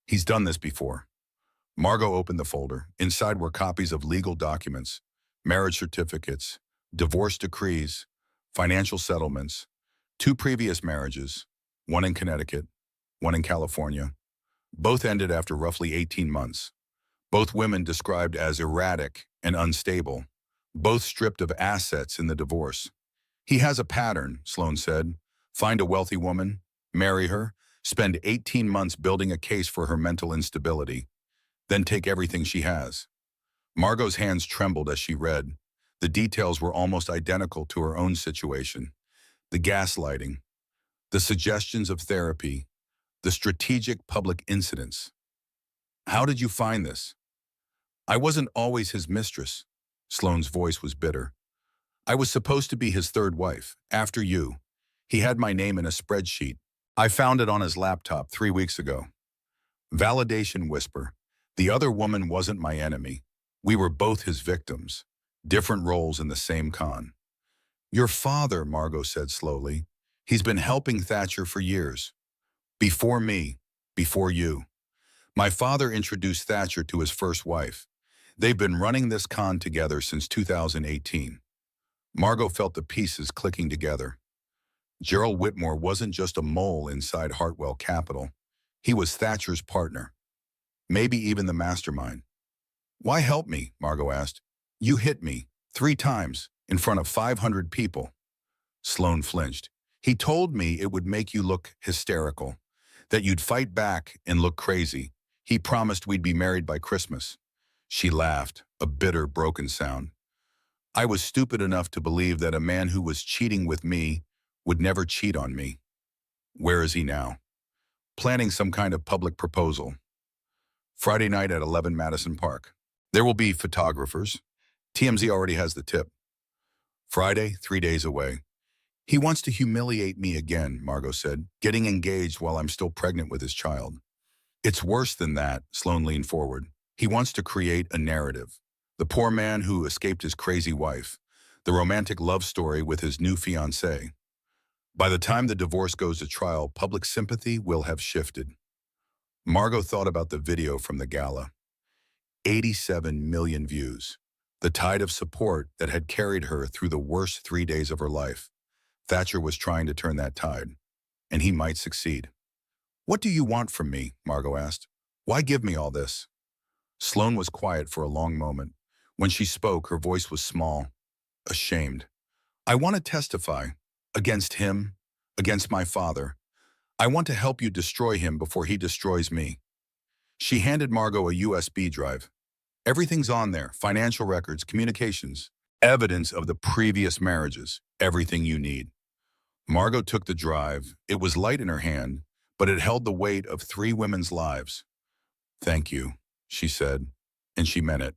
"He's done this before." Margot opened the folder. Inside were copies of legal documents, marriage certificates, divorce decrees, financial settlements, 2 previous marriages, one in Connecticut, one in California. Both ended after roughly 18 months. Both women described as erratic and unstable. Both stripped of assets in the divorce. "He has a pattern," Sloan said. "Find a wealthy woman, marry her, spend 18 months building a case for her mental instability, then take everything she has." Margot's hands trembled as she read. The details were almost identical to her own situation. The gaslighting, the suggestions of therapy, the strategic public incidents. "How did you find this?" "I wasn't always his mistress. Sloane's voice was bitter. I was supposed to be his third wife, after you. He had my name in a spreadsheet. I found it on his laptop 3 weeks ago. Validation whisper. The other woman wasn't my enemy. We were both his victims. Different roles in the same con. Your father, Margot said slowly. He's been helping Thatcher for years. Before me. Before you. My father introduced Thatcher to his first wife. They've been running this con together since 2018. Margot felt the pieces clicking together. Gerald Whitmore wasn't just a mole inside Hartwell Capital. He was Thatcher's partner. Maybe even the mastermind. Why help me? Margot asked. You hit me 3 times in front of 500 people. Sloane flinched. He told me it would make you look hysterical, that you'd fight back and look crazy. He promised we'd be married by Christmas. She laughed, a bitter, broken sound. I was stupid enough to believe that a man who was cheating with me would never cheat on me. Where is he now? Planning some kind of public proposal. Friday night at 11 Madison Park. There will be photographers. TMZ already has the tip. Friday, 3 days away. He wants to humiliate me again, Margot said, getting engaged while I'm still pregnant with his child. It's worse than that, Sloane leaned forward. He wants to create a narrative. The poor man who escaped his crazy wife. The romantic love story with his new fiancée. By the time the divorce goes to trial, public sympathy will have shifted. Margot thought about the video from the gala. 87 million views. The tide of support that had carried her through the worst 3 days of her life. Thatcher was trying to turn that tide, and he might succeed. What do you want from me? Margot asked. Why give me all this? Sloane was quiet for a long moment. When she spoke, her voice was small, ashamed. I want to testify against him, against my father. I want to help you destroy him before he destroys me. She handed Margot a USB drive. Everything's on there, financial records, communications, evidence of the previous marriages, everything you need. Margot took the drive. It was light in her hand, but it held the weight of 3 women's lives. Thank you, she said, and she meant it.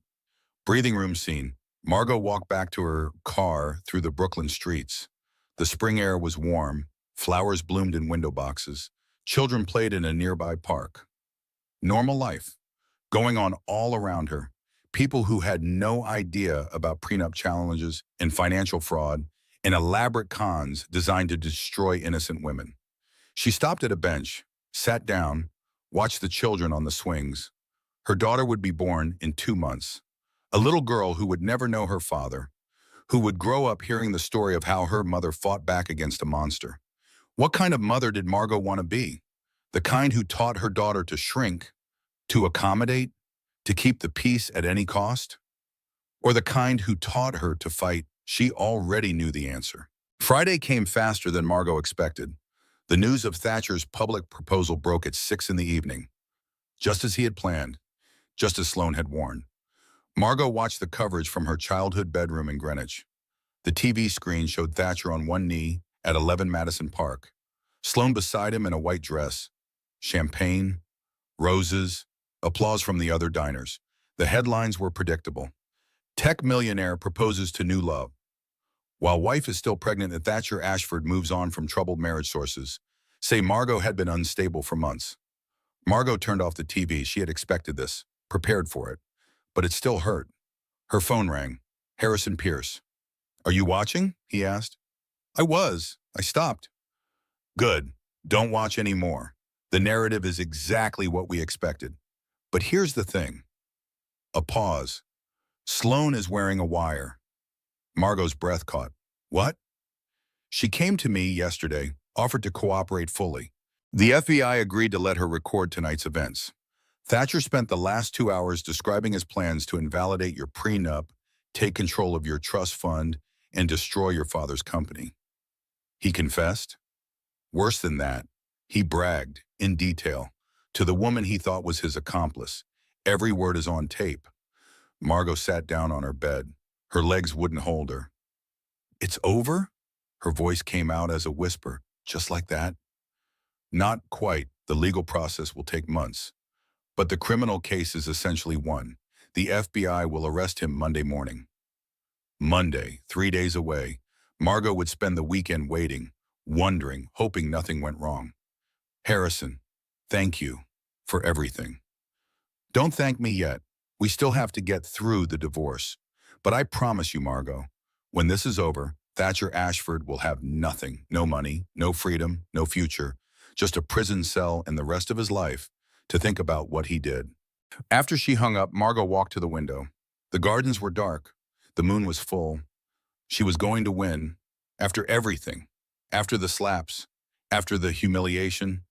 Breathing room scene. Margot walked back to her car through the Brooklyn streets. The spring air was warm. Flowers bloomed in window boxes. Children played in a nearby park. Normal life, going on all around her. People who had no idea about prenup challenges and financial fraud and elaborate cons designed to destroy innocent women. She stopped at a bench, sat down, watched the children on the swings. Her daughter would be born in 2 months. A little girl who would never know her father, who would grow up hearing the story of how her mother fought back against a monster. What kind of mother did Margot want to be? The kind who taught her daughter to shrink, to accommodate, to keep the peace at any cost? Or the kind who taught her to fight? She already knew the answer. Friday came faster than Margot expected. The news of Thatcher's public proposal broke at 6 in the evening, just as he had planned, just as Sloane had warned. Margot watched the coverage from her childhood bedroom in Greenwich. The TV screen showed Thatcher on one knee at 11 Madison Park, Sloane beside him in a white dress. Champagne, roses, applause from the other diners. The headlines were predictable. Tech millionaire proposes to new love. While wife is still pregnant and Thatcher Ashford moves on from troubled marriage sources, say Margot had been unstable for months. Margot turned off the TV. She had expected this, prepared for it, but it still hurt. Her phone rang. Harrison Pierce. Are you watching? He asked. I was. I stopped. Good. Don't watch anymore. The narrative is exactly what we expected. But here's the thing. A pause. Sloane is wearing a wire. Margot's breath caught. What? She came to me yesterday, offered to cooperate fully. The FBI agreed to let her record tonight's events. Thatcher spent the last 2 hours describing his plans to invalidate your prenup, take control of your trust fund, and destroy your father's company. He confessed? Worse than that, he bragged, in detail, to the woman he thought was his accomplice. Every word is on tape. Margot sat down on her bed. Her legs wouldn't hold her. It's over? Her voice came out as a whisper, just like that. Not quite. The legal process will take months. But the criminal case is essentially won. The FBI will arrest him Monday morning. Monday, 3 days away, Margot would spend the weekend waiting, wondering, hoping nothing went wrong. Harrison, thank you for everything. Don't thank me yet. We still have to get through the divorce. But I promise you, Margot, when this is over, Thatcher Ashford will have nothing. No money, no freedom, no future. Just a prison cell and the rest of his life to think about what he did. After she hung up, Margot walked to the window. The gardens were dark. The moon was full. She was going to win. After everything. After the slaps. After the humiliation.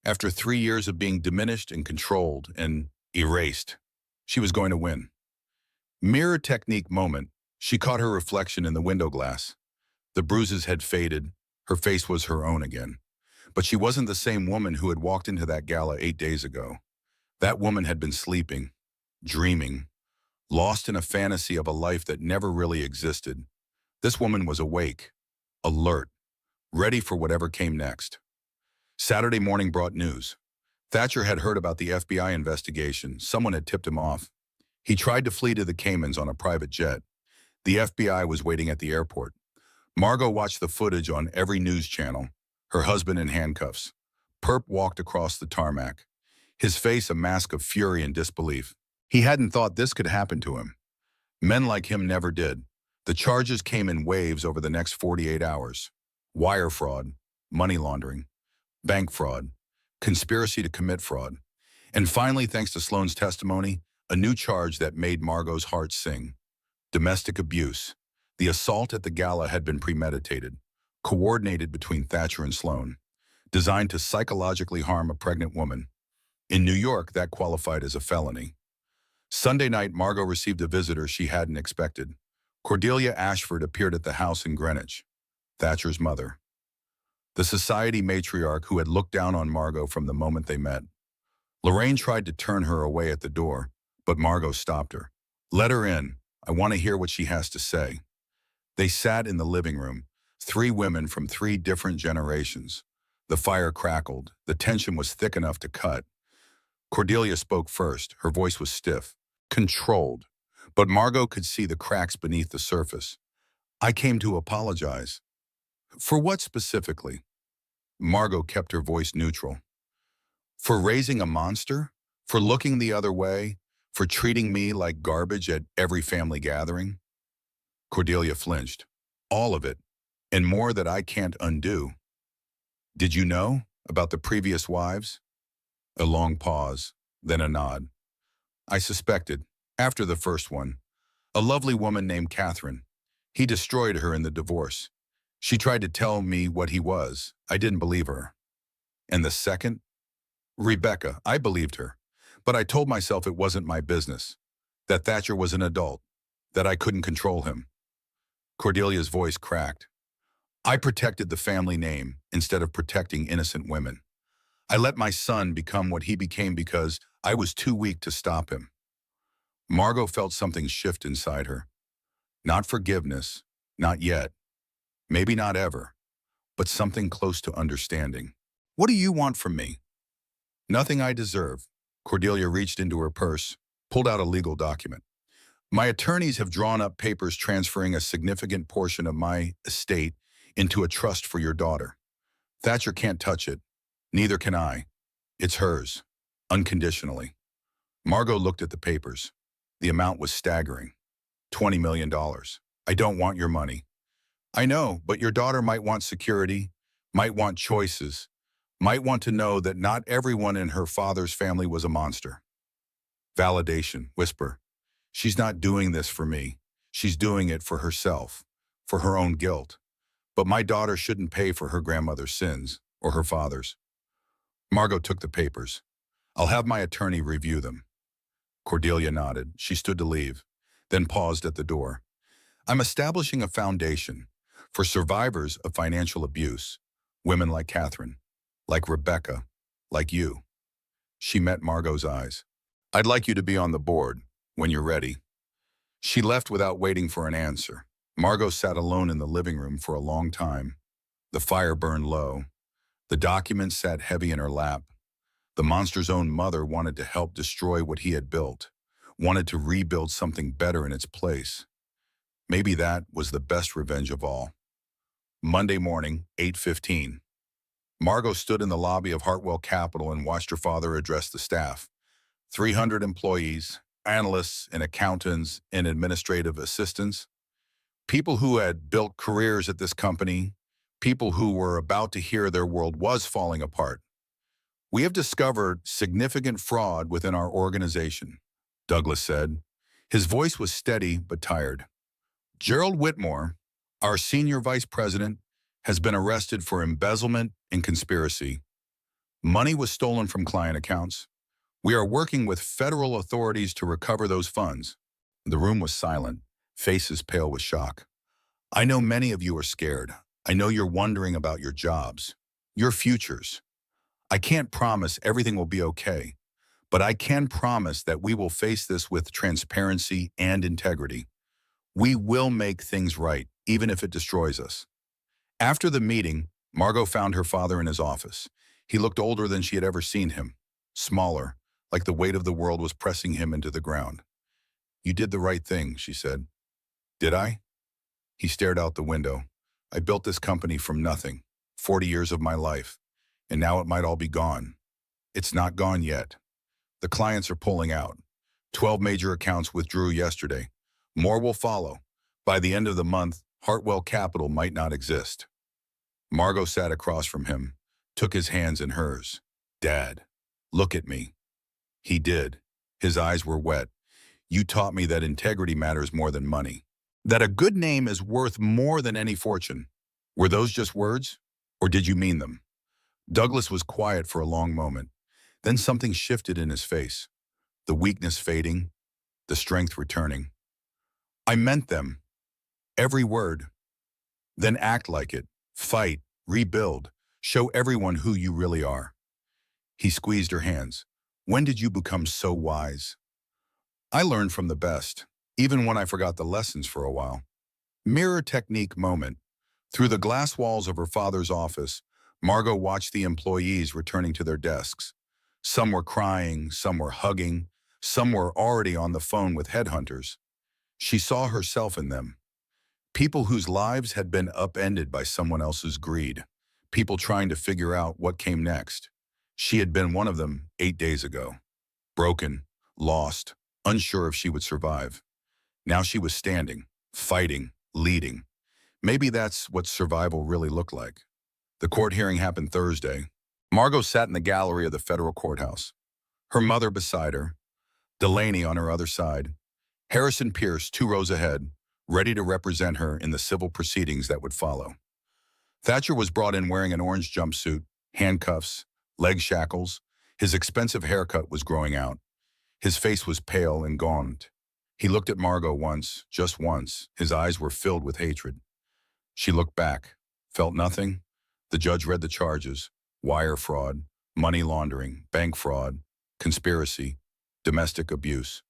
After 3 years of being diminished and controlled and erased. She was going to win. Mirror technique moment. She caught her reflection in the window glass. The bruises had faded. Her face was her own again. But she wasn't the same woman who had walked into that gala 8 days ago. That woman had been sleeping, dreaming, lost in a fantasy of a life that never really existed. This woman was awake, alert, ready for whatever came next. Saturday morning brought news. Thatcher had heard about the FBI investigation. Someone had tipped him off. He tried to flee to the Caymans on a private jet. The FBI was waiting at the airport. Margot watched the footage on every news channel, her husband in handcuffs. Perp walked across the tarmac, his face a mask of fury and disbelief. He hadn't thought this could happen to him. Men like him never did. The charges came in waves over the next 48 hours. Wire fraud, money laundering, bank fraud, conspiracy to commit fraud. And finally, thanks to Sloane's testimony, a new charge that made Margot's heart sing. Domestic abuse. The assault at the gala had been premeditated, coordinated between Thatcher and Sloane, designed to psychologically harm a pregnant woman. In New York, that qualified as a felony. Sunday night, Margot received a visitor she hadn't expected. Cordelia Ashford appeared at the house in Greenwich, Thatcher's mother. The society matriarch who had looked down on Margot from the moment they met. Lorraine tried to turn her away at the door, but Margot stopped her. Let her in. I want to hear what she has to say. They sat in the living room, 3 women from 3 different generations. The fire crackled. The tension was thick enough to cut. Cordelia spoke first. Her voice was stiff, controlled, but Margot could see the cracks beneath the surface. I came to apologize. For what specifically? Margot kept her voice neutral. For raising a monster? For looking the other way? For treating me like garbage at every family gathering? Cordelia flinched. All of it, and more that I can't undo. Did you know about the previous wives? A long pause, then a nod. I suspected, after the first one, a lovely woman named Catherine. He destroyed her in the divorce. She tried to tell me what he was. I didn't believe her. And the second? Rebecca, I believed her. But I told myself it wasn't my business. That Thatcher was an adult. That I couldn't control him. Cordelia's voice cracked. I protected the family name instead of protecting innocent women. I let my son become what he became because I was too weak to stop him. Margot felt something shift inside her. Not forgiveness, not yet, maybe not ever, but something close to understanding. What do you want from me? Nothing I deserve. Cordelia reached into her purse, pulled out a legal document. My attorneys have drawn up papers transferring a significant portion of my estate into a trust for your daughter. Thatcher can't touch it. Neither can I. It's hers, unconditionally. Margot looked at the papers. The amount was staggering. $20 million. I don't want your money. I know, but your daughter might want security, might want choices, might want to know that not everyone in her father's family was a monster. Validation, whisper. She's not doing this for me. She's doing it for herself, for her own guilt. But my daughter shouldn't pay for her grandmother's sins, or her father's. Margot took the papers. I'll have my attorney review them. Cordelia nodded. She stood to leave, then paused at the door. I'm establishing a foundation for survivors of financial abuse, women like Catherine, like Rebecca, like you. She met Margot's eyes. I'd like you to be on the board when you're ready. She left without waiting for an answer. Margot sat alone in the living room for a long time. The fire burned low. The documents sat heavy in her lap. The monster's own mother wanted to help destroy what he had built, wanted to rebuild something better in its place. Maybe that was the best revenge of all. Monday morning, 8:15. Margot stood in the lobby of Hartwell Capital and watched her father address the staff. 300 employees, analysts and accountants and administrative assistants, people who had built careers at this company, people who were about to hear their world was falling apart. We have discovered significant fraud within our organization, Douglas said. His voice was steady but tired. Gerald Whitmore, our senior vice president, has been arrested for embezzlement and conspiracy. Money was stolen from client accounts. We are working with federal authorities to recover those funds. The room was silent, faces pale with shock. I know many of you are scared. I know you're wondering about your jobs, your futures. I can't promise everything will be okay, but I can promise that we will face this with transparency and integrity. We will make things right, even if it destroys us. After the meeting, Margot found her father in his office. He looked older than she had ever seen him, smaller, like the weight of the world was pressing him into the ground. You did the right thing, she said. Did I? He stared out the window. I built this company from nothing, 40 years of my life, and now it might all be gone. It's not gone yet. The clients are pulling out. 12 major accounts withdrew yesterday. More will follow. By the end of the month, Hartwell Capital might not exist. Margot sat across from him, took his hands in hers. Dad, look at me. He did. His eyes were wet. You taught me that integrity matters more than money. That a good name is worth more than any fortune. Were those just words? Or did you mean them? Douglas was quiet for a long moment. Then something shifted in his face. The weakness fading, the strength returning. I meant them. Every word. Then act like it. Fight. Rebuild. Show everyone who you really are. He squeezed her hands. When did you become so wise? I learned from the best, even when I forgot the lessons for a while. Mirror technique moment. Through the glass walls of her father's office, Margot watched the employees returning to their desks. Some were crying, some were hugging, some were already on the phone with headhunters. She saw herself in them. People whose lives had been upended by someone else's greed. People trying to figure out what came next. She had been one of them 8 days ago. Broken, lost, unsure if she would survive. Now she was standing, fighting, leading. Maybe that's what survival really looked like. The court hearing happened Thursday. Margot sat in the gallery of the federal courthouse. Her mother beside her, Delaney on her other side, Harrison Pierce 2 rows ahead, ready to represent her in the civil proceedings that would follow. Thatcher was brought in wearing an orange jumpsuit, handcuffs, leg shackles. His expensive haircut was growing out. His face was pale and gaunt. He looked at Margot once, just once. His eyes were filled with hatred. She looked back, felt nothing. The judge read the charges: wire fraud, money laundering, bank fraud, conspiracy, domestic abuse.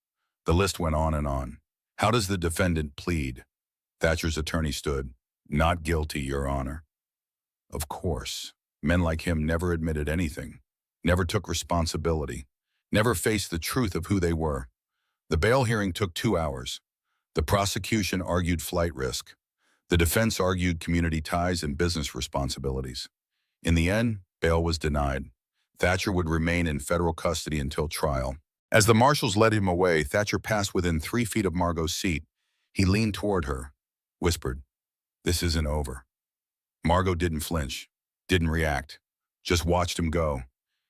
The list went on and on. How does the defendant plead? Thatcher's attorney stood. Not guilty, Your Honor. Of course. Men like him never admitted anything, never took responsibility, never faced the truth of who they were. The bail hearing took 2 hours. The prosecution argued flight risk. The defense argued community ties and business responsibilities. In the end, bail was denied. Thatcher would remain in federal custody until trial. As the marshals led him away, Thatcher passed within 3 feet of Margot's seat. He leaned toward her, whispered, "This isn't over." Margot didn't flinch, didn't react, just watched him go.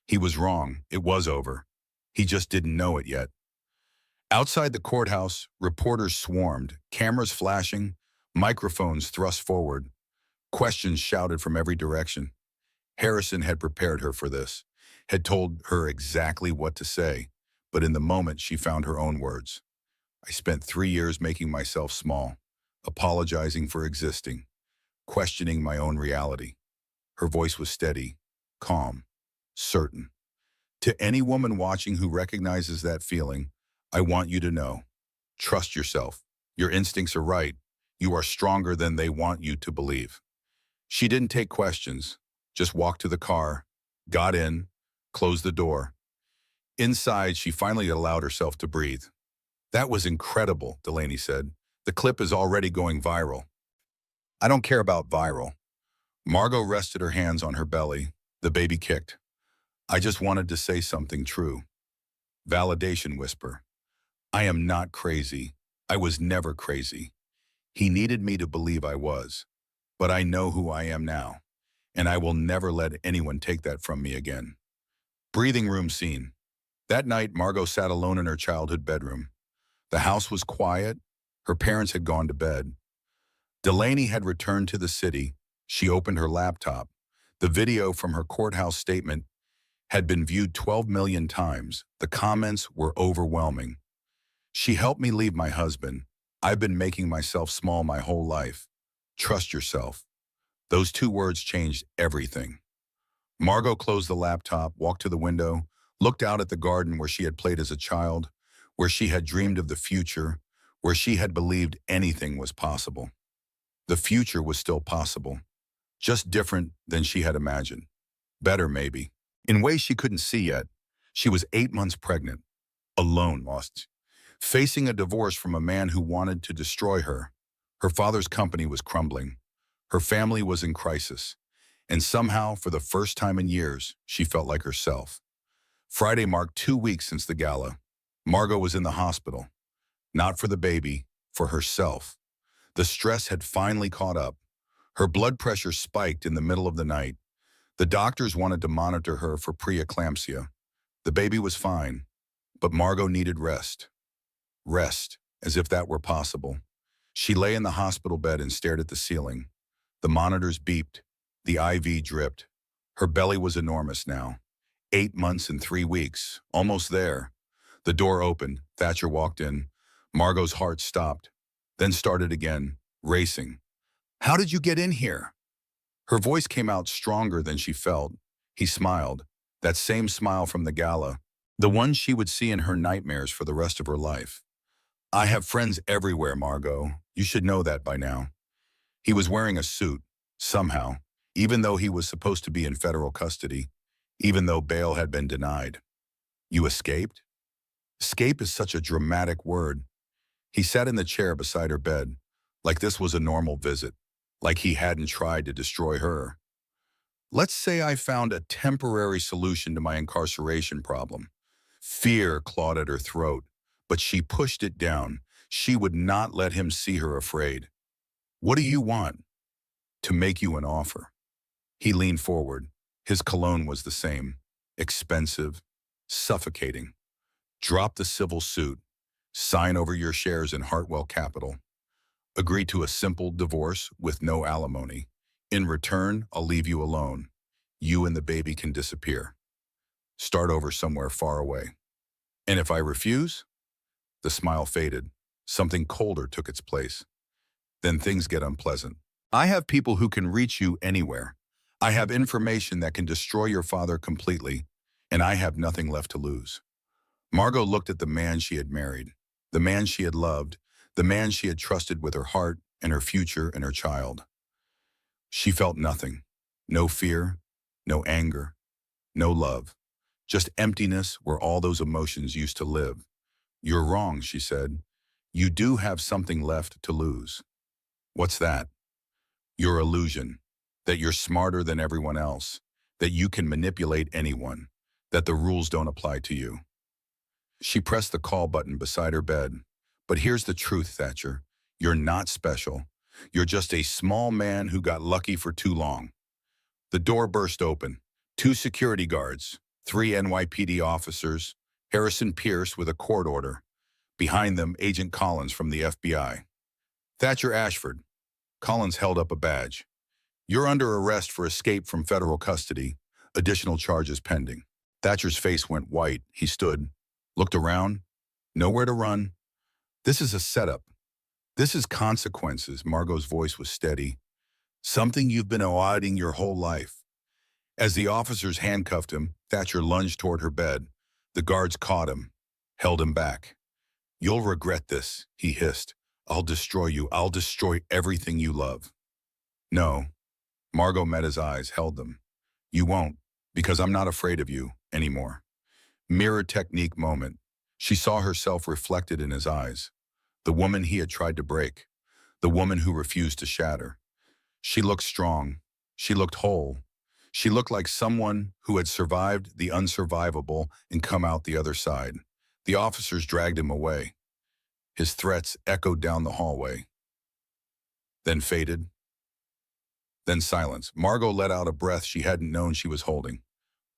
He was wrong. It was over. He just didn't know it yet. Outside the courthouse, reporters swarmed, cameras flashing, microphones thrust forward, questions shouted from every direction. Harrison had prepared her for this, had told her exactly what to say, but in the moment she found her own words. I spent 3 years making myself small, apologizing for existing, questioning my own reality. Her voice was steady, calm, certain. To any woman watching who recognizes that feeling, I want you to know, trust yourself. Your instincts are right. You are stronger than they want you to believe. She didn't take questions, just walked to the car, got in, closed the door. Inside, she finally allowed herself to breathe. That was incredible, Delaney said. The clip is already going viral. I don't care about viral. Margot rested her hands on her belly. The baby kicked. I just wanted to say something true. Validation whisper. I am not crazy. I was never crazy. He needed me to believe I was. But I know who I am now. And I will never let anyone take that from me again. Breathing room scene. That night, Margot sat alone in her childhood bedroom. The house was quiet. Her parents had gone to bed. Delaney had returned to the city. She opened her laptop. The video from her courthouse statement had been viewed 12 million times. The comments were overwhelming. She helped me leave my husband. I've been making myself small my whole life. Trust yourself. Those two words changed everything. Margot closed the laptop, walked to the window, looked out at the garden where she had played as a child, where she had dreamed of the future, where she had believed anything was possible. The future was still possible, just different than she had imagined. Better, maybe. In ways she couldn't see yet. She was 8 months pregnant, alone, lost, facing a divorce from a man who wanted to destroy her. Her father's company was crumbling. Her family was in crisis. And somehow, for the first time in years, she felt like herself. Friday marked 2 weeks since the gala. Margot was in the hospital. Not for the baby, for herself. The stress had finally caught up. Her blood pressure spiked in the middle of the night. The doctors wanted to monitor her for preeclampsia. The baby was fine, but Margot needed rest. Rest, as if that were possible. She lay in the hospital bed and stared at the ceiling. The monitors beeped. The IV dripped. Her belly was enormous now. 8 months and 3 weeks. Almost there. The door opened. Thatcher walked in. Margot's heart stopped, then started again, racing. How did you get in here? Her voice came out stronger than she felt. He smiled. That same smile from the gala. The one she would see in her nightmares for the rest of her life. I have friends everywhere, Margot. You should know that by now. He was wearing a suit, somehow, even though he was supposed to be in federal custody, even though bail had been denied. You escaped? Escape is such a dramatic word. He sat in the chair beside her bed, like this was a normal visit, like he hadn't tried to destroy her. Let's say I found a temporary solution to my incarceration problem. Fear clawed at her throat, but she pushed it down. She would not let him see her afraid. What do you want? To make you an offer. He leaned forward. His cologne was the same. Expensive, suffocating. Drop the civil suit. Sign over your shares in Hartwell Capital. Agree to a simple divorce with no alimony. In return, I'll leave you alone. You and the baby can disappear. Start over somewhere far away. And if I refuse? The smile faded. Something colder took its place. Then things get unpleasant. I have people who can reach you anywhere. I have information that can destroy your father completely, and I have nothing left to lose. Margot looked at the man she had married, the man she had loved, the man she had trusted with her heart and her future and her child. She felt nothing. No fear, no anger, no love. Just emptiness where all those emotions used to live. You're wrong, she said. You do have something left to lose. What's that? Your illusion, that you're smarter than everyone else, that you can manipulate anyone, that the rules don't apply to you. She pressed the call button beside her bed. But here's the truth, Thatcher. You're not special. You're just a small man who got lucky for too long. The door burst open. 2 security guards, 3 NYPD officers, Harrison Pierce with a court order. Behind them, Agent Collins from the FBI. Thatcher Ashford. Collins held up a badge. You're under arrest for escape from federal custody. Additional charges pending. Thatcher's face went white. He stood, looked around. Nowhere to run. This is a setup. This is consequences. Margot's voice was steady. Something you've been avoiding your whole life. As the officers handcuffed him, Thatcher lunged toward her bed. The guards caught him, held him back. You'll regret this, he hissed. I'll destroy you. I'll destroy everything you love. No. Margot met his eyes, held them. You won't, because I'm not afraid of you anymore. Mirror technique moment. She saw herself reflected in his eyes. the woman he had tried to break, the woman who refused to shatter. She looked strong. She looked whole. She looked like someone who had survived the unsurvivable and come out the other side. The officers dragged him away. His threats echoed down the hallway, then faded, then silence. Margot let out a breath she hadn't known she was holding.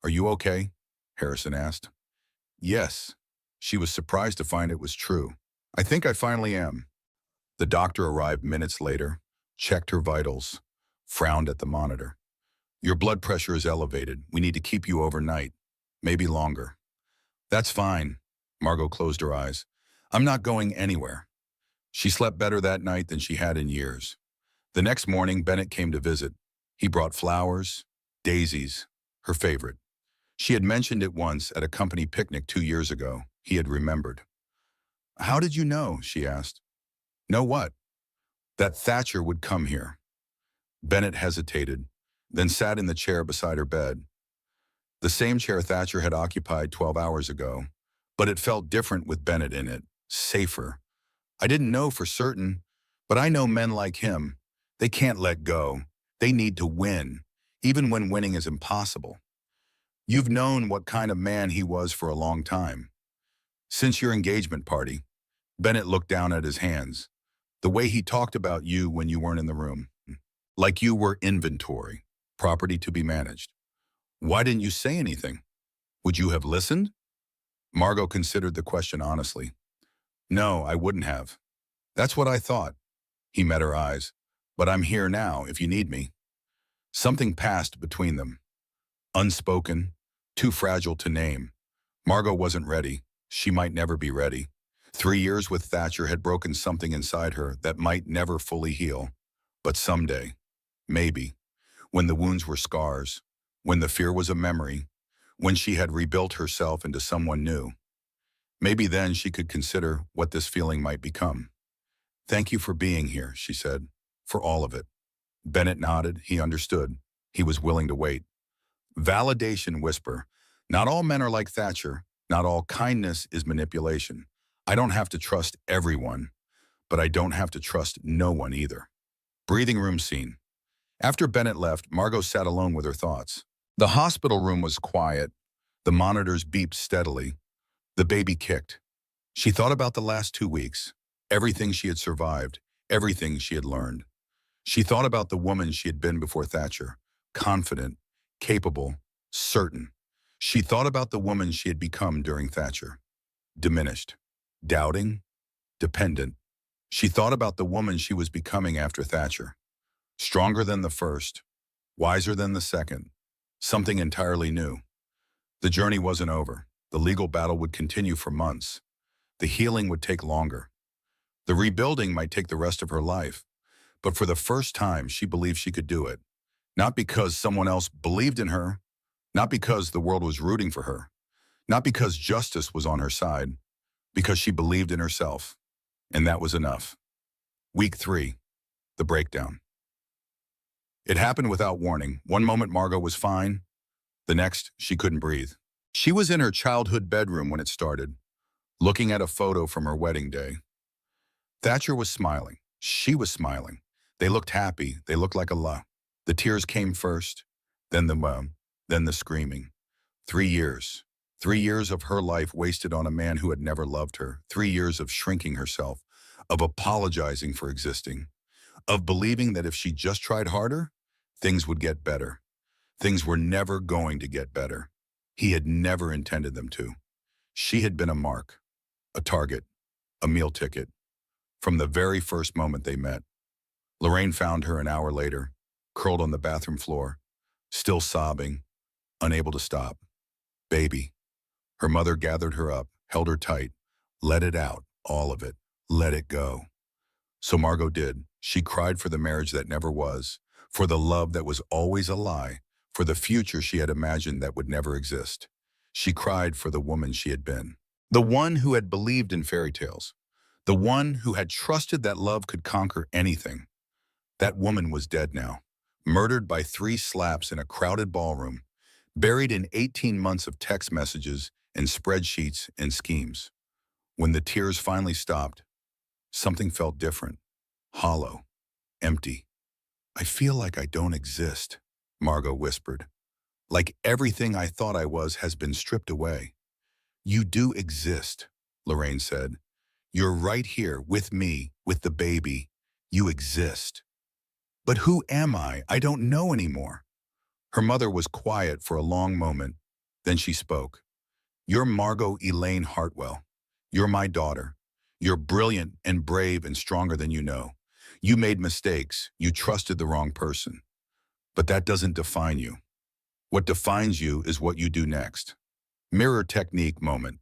"Are you okay?" Harrison asked. "Yes." She was surprised to find it was true. "I think I finally am." The doctor arrived minutes later, checked her vitals, frowned at the monitor. "Your blood pressure is elevated. We need to keep you overnight, maybe longer." "That's fine." Margot closed her eyes. "I'm not going anywhere." She slept better that night than she had in years. The next morning, Bennett came to visit. He brought flowers, daisies, her favorite. She had mentioned it once at a company picnic 2 years ago. He had remembered. "How did you know?" she asked. "Know what?" "That Thatcher would come here." Bennett hesitated, then sat in the chair beside her bed. The same chair Thatcher had occupied 12 hours ago, but it felt different with Bennett in it, safer. "I didn't know for certain, but I know men like him. They can't let go. They need to win, even when winning is impossible. You've known what kind of man he was for a long time. Since your engagement party." Bennett looked down at his hands. "The way he talked about you when you weren't in the room. Like you were inventory, property to be managed. Why didn't you say anything? Would you have listened?" Margot considered the question honestly. "No, I wouldn't have. That's what I thought." He met her eyes. "But I'm here now if you need me." Something passed between them. Unspoken, too fragile to name. Margot wasn't ready. She might never be ready. 3 years with Thatcher had broken something inside her that might never fully heal. But someday, maybe, when the wounds were scars, when the fear was a memory, when she had rebuilt herself into someone new, maybe then she could consider what this feeling might become. "Thank you for being here," she said, "for all of it." Bennett nodded. He understood. He was willing to wait. Validation whisper. "Not all men are like Thatcher. Not all kindness is manipulation. I don't have to trust everyone, but I don't have to trust no one either." Breathing room scene. After Bennett left, Margot sat alone with her thoughts. The hospital room was quiet. The monitors beeped steadily. The baby kicked. She thought about the last 2 weeks, everything she had survived, everything she had learned. She thought about the woman she had been before Thatcher, confident, capable, certain. She thought about the woman she had become during Thatcher, diminished, doubting, dependent. She thought about the woman she was becoming after Thatcher, stronger than the first, wiser than the second, something entirely new. The journey wasn't over. The legal battle would continue for months. The healing would take longer. The rebuilding might take the rest of her life. But for the first time, she believed she could do it. Not because someone else believed in her, not because the world was rooting for her, not because justice was on her side, because she believed in herself. And that was enough. Week 3, the breakdown. It happened without warning. One moment Margot was fine. The next, she couldn't breathe. She was in her childhood bedroom when it started, looking at a photo from her wedding day. Thatcher was smiling. She was smiling. They looked happy. They looked like a lot. The tears came first, then the moan, then the screaming. 3 years. 3 years of her life wasted on a man who had never loved her. 3 years of shrinking herself, of apologizing for existing, of believing that if she just tried harder, things would get better. Things were never going to get better. He had never intended them to. She had been a mark, a target, a meal ticket, from the very first moment they met. Lorraine found her an hour later, curled on the bathroom floor, still sobbing, unable to stop. "Baby." Her mother gathered her up, held her tight. "Let it out, all of it. Let it go." So Margot did. She cried for the marriage that never was, for the love that was always a lie, for the future she had imagined that would never exist. She cried for the woman she had been. The one who had believed in fairy tales. The one who had trusted that love could conquer anything. That woman was dead now, murdered by 3 slaps in a crowded ballroom, buried in 18 months of text messages and spreadsheets and schemes. When the tears finally stopped, Something felt different, hollow, empty. I feel like I don't exist, Margot whispered. Like everything I thought I was has been stripped away. You do exist, Lorraine said. You're right here with me, with the baby. You exist. But who am I? I don't know anymore. Her mother was quiet for a long moment. Then she spoke. You're Margot Elaine Hartwell. You're my daughter. You're brilliant and brave and stronger than you know. You made mistakes. You trusted the wrong person. But that doesn't define you. What defines you is what you do next. Mirror technique moment.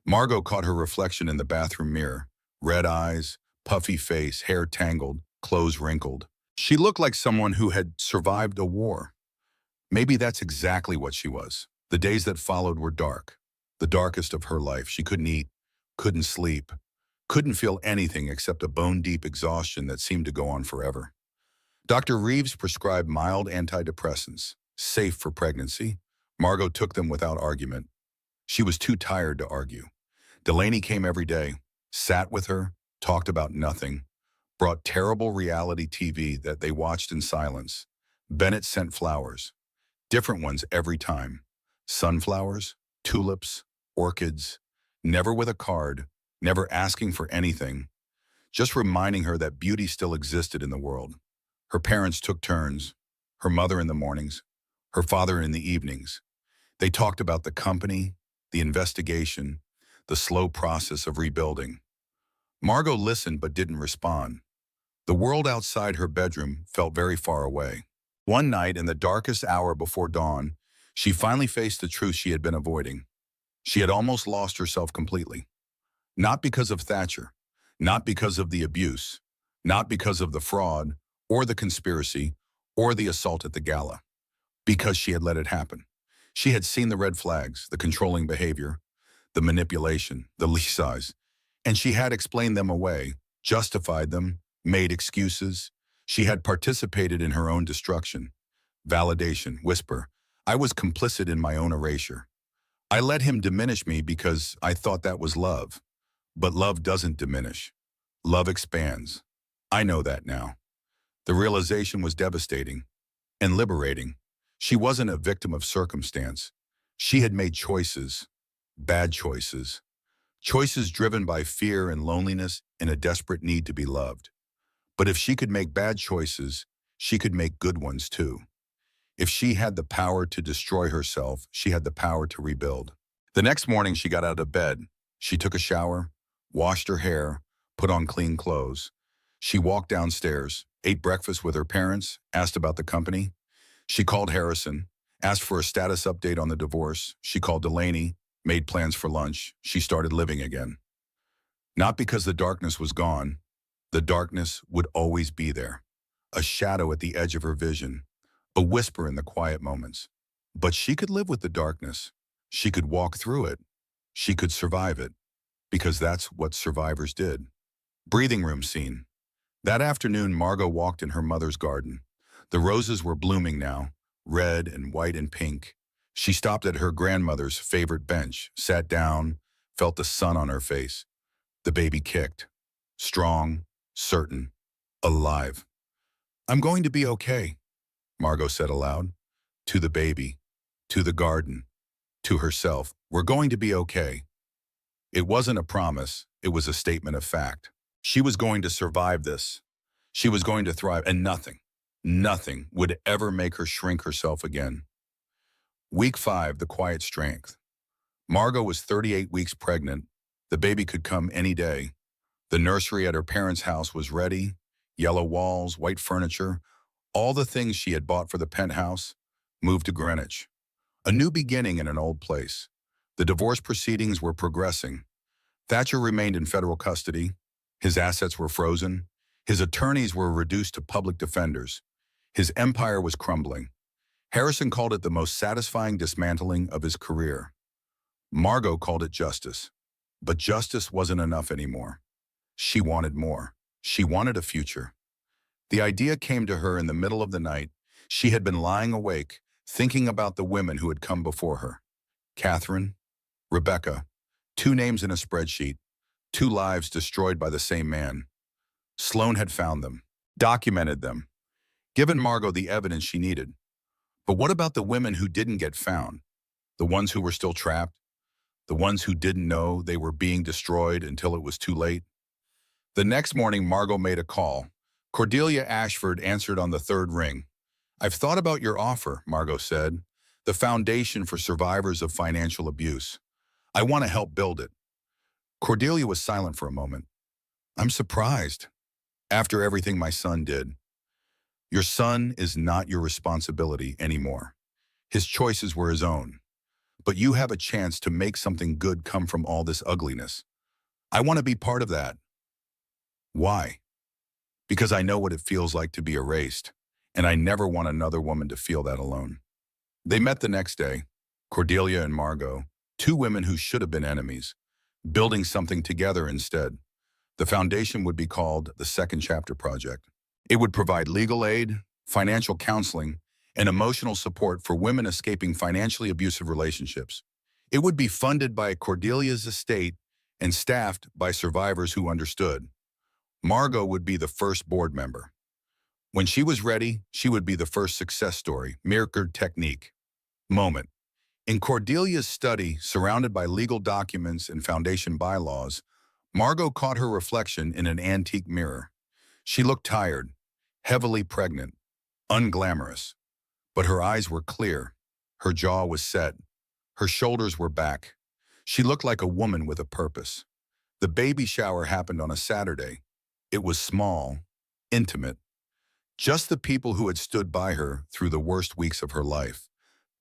Margot caught her reflection in the bathroom mirror. Red eyes, puffy face, hair tangled, clothes wrinkled. She looked like someone who had survived a war. Maybe that's exactly what she was. The days that followed were dark. The darkest of her life. She couldn't eat, couldn't sleep, couldn't feel anything except a bone-deep exhaustion that seemed to go on forever. Dr. Reeves prescribed mild antidepressants, safe for pregnancy. Margot took them without argument. She was too tired to argue. Delaney came every day, sat with her, talked about nothing, brought terrible reality TV that they watched in silence. Bennett sent flowers, different ones every time. Sunflowers, tulips, orchids, never with a card, never asking for anything, just reminding her that beauty still existed in the world. Her parents took turns, her mother in the mornings, her father in the evenings. They talked about the company, the investigation, the slow process of rebuilding. Margot listened but didn't respond. The world outside her bedroom felt very far away. One night, in the darkest hour before dawn, she finally faced the truth she had been avoiding. She had almost lost herself completely. Not because of Thatcher, not because of the abuse, not because of the fraud, or the conspiracy, or the assault at the gala. Because she had let it happen. She had seen the red flags, the controlling behavior, the manipulation, the leash size, and she had explained them away, justified them, made excuses. She had participated in her own destruction. Validation, whisper. I was complicit in my own erasure. I let him diminish me because I thought that was love. But love doesn't diminish. Love expands. I know that now. The realization was devastating and liberating. She wasn't a victim of circumstance. She had made choices, bad choices, choices driven by fear and loneliness and a desperate need to be loved. But if she could make bad choices, she could make good ones too. If she had the power to destroy herself, she had the power to rebuild. The next morning, she got out of bed. She took a shower, washed her hair, put on clean clothes. She walked downstairs, ate breakfast with her parents, asked about the company. She called Harrison, asked for a status update on the divorce. She called Delaney, made plans for lunch. She started living again. Not because the darkness was gone. The darkness would always be there. A shadow at the edge of her vision. A whisper in the quiet moments. But she could live with the darkness. She could walk through it. She could survive it. Because that's what survivors did. Breathing room scene. That afternoon, Margot walked in her mother's garden. The roses were blooming now, red and white and pink. She stopped at her grandmother's favorite bench, sat down, felt the sun on her face. The baby kicked. Strong, certain, alive. I'm going to be okay, Margot said aloud. To the baby, to the garden, to herself. We're going to be okay. It wasn't a promise, it was a statement of fact. She was going to survive this. She was going to thrive, and nothing would ever make her shrink herself again. Week 5, the quiet strength. Margot was 38 weeks pregnant. The baby could come any day. The nursery at her parents' house was ready. Yellow walls, white furniture, all the things she had bought for the penthouse, moved to Greenwich. A new beginning in an old place. The divorce proceedings were progressing. Thatcher remained in federal custody. His assets were frozen. His attorneys were reduced to public defenders. His empire was crumbling. Harrison called it the most satisfying dismantling of his career. Margot called it justice. But justice wasn't enough anymore. She wanted more. She wanted a future. The idea came to her in the middle of the night. She had been lying awake, thinking about the women who had come before her. Catherine, Rebecca, 2 names in a spreadsheet, 2 lives destroyed by the same man. Sloan had found them, documented them, given Margot the evidence she needed. But what about the women who didn't get found? The ones who were still trapped? The ones who didn't know they were being destroyed until it was too late? The next morning, Margot made a call. Cordelia Ashford answered on the third ring. "I've thought about your offer," Margot said. "The Foundation for Survivors of Financial Abuse. I want to help build it." Cordelia was silent for a moment. "I'm surprised. After everything my son did." "Your son is not your responsibility anymore. His choices were his own. But you have a chance to make something good come from all this ugliness. I want to be part of that." "Why?" "Because I know what it feels like to be erased, and I never want another woman to feel that alone." They met the next day, Cordelia and Margot, two women who should have been enemies, building something together instead. The foundation would be called the Second Chapter Project. It would provide legal aid, financial counseling, and emotional support for women escaping financially abusive relationships. It would be funded by Cordelia's estate and staffed by survivors who understood. Margot would be the first board member. When she was ready, she would be the first success story, mirrored technique, moment. In Cordelia's study, surrounded by legal documents and foundation bylaws, Margot caught her reflection in an antique mirror. She looked tired, heavily pregnant, unglamorous. But her eyes were clear, her jaw was set, her shoulders were back. She looked like a woman with a purpose. The baby shower happened on a Saturday. It was small, intimate. Just the people who had stood by her through the worst weeks of her life.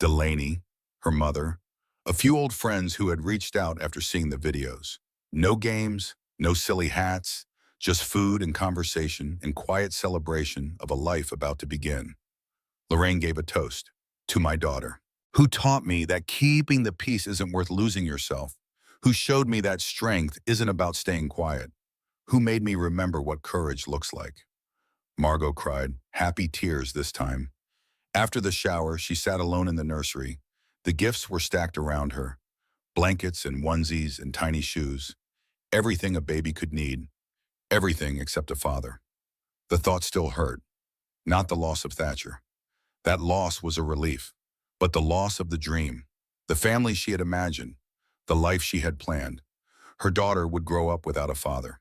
Delaney, her mother, a few old friends who had reached out after seeing the videos. No games, no silly hats, just food and conversation and quiet celebration of a life about to begin. Lorraine gave a toast. "To my daughter, who taught me that keeping the peace isn't worth losing yourself, who showed me that strength isn't about staying quiet, who made me remember what courage looks like." Margot cried, happy tears this time. After the shower, she sat alone in the nursery. The gifts were stacked around her. Blankets and onesies and tiny shoes. Everything a baby could need. Everything except a father. The thought still hurt. Not the loss of Thatcher. That loss was a relief. But the loss of the dream. The family she had imagined. The life she had planned. Her daughter would grow up without a father.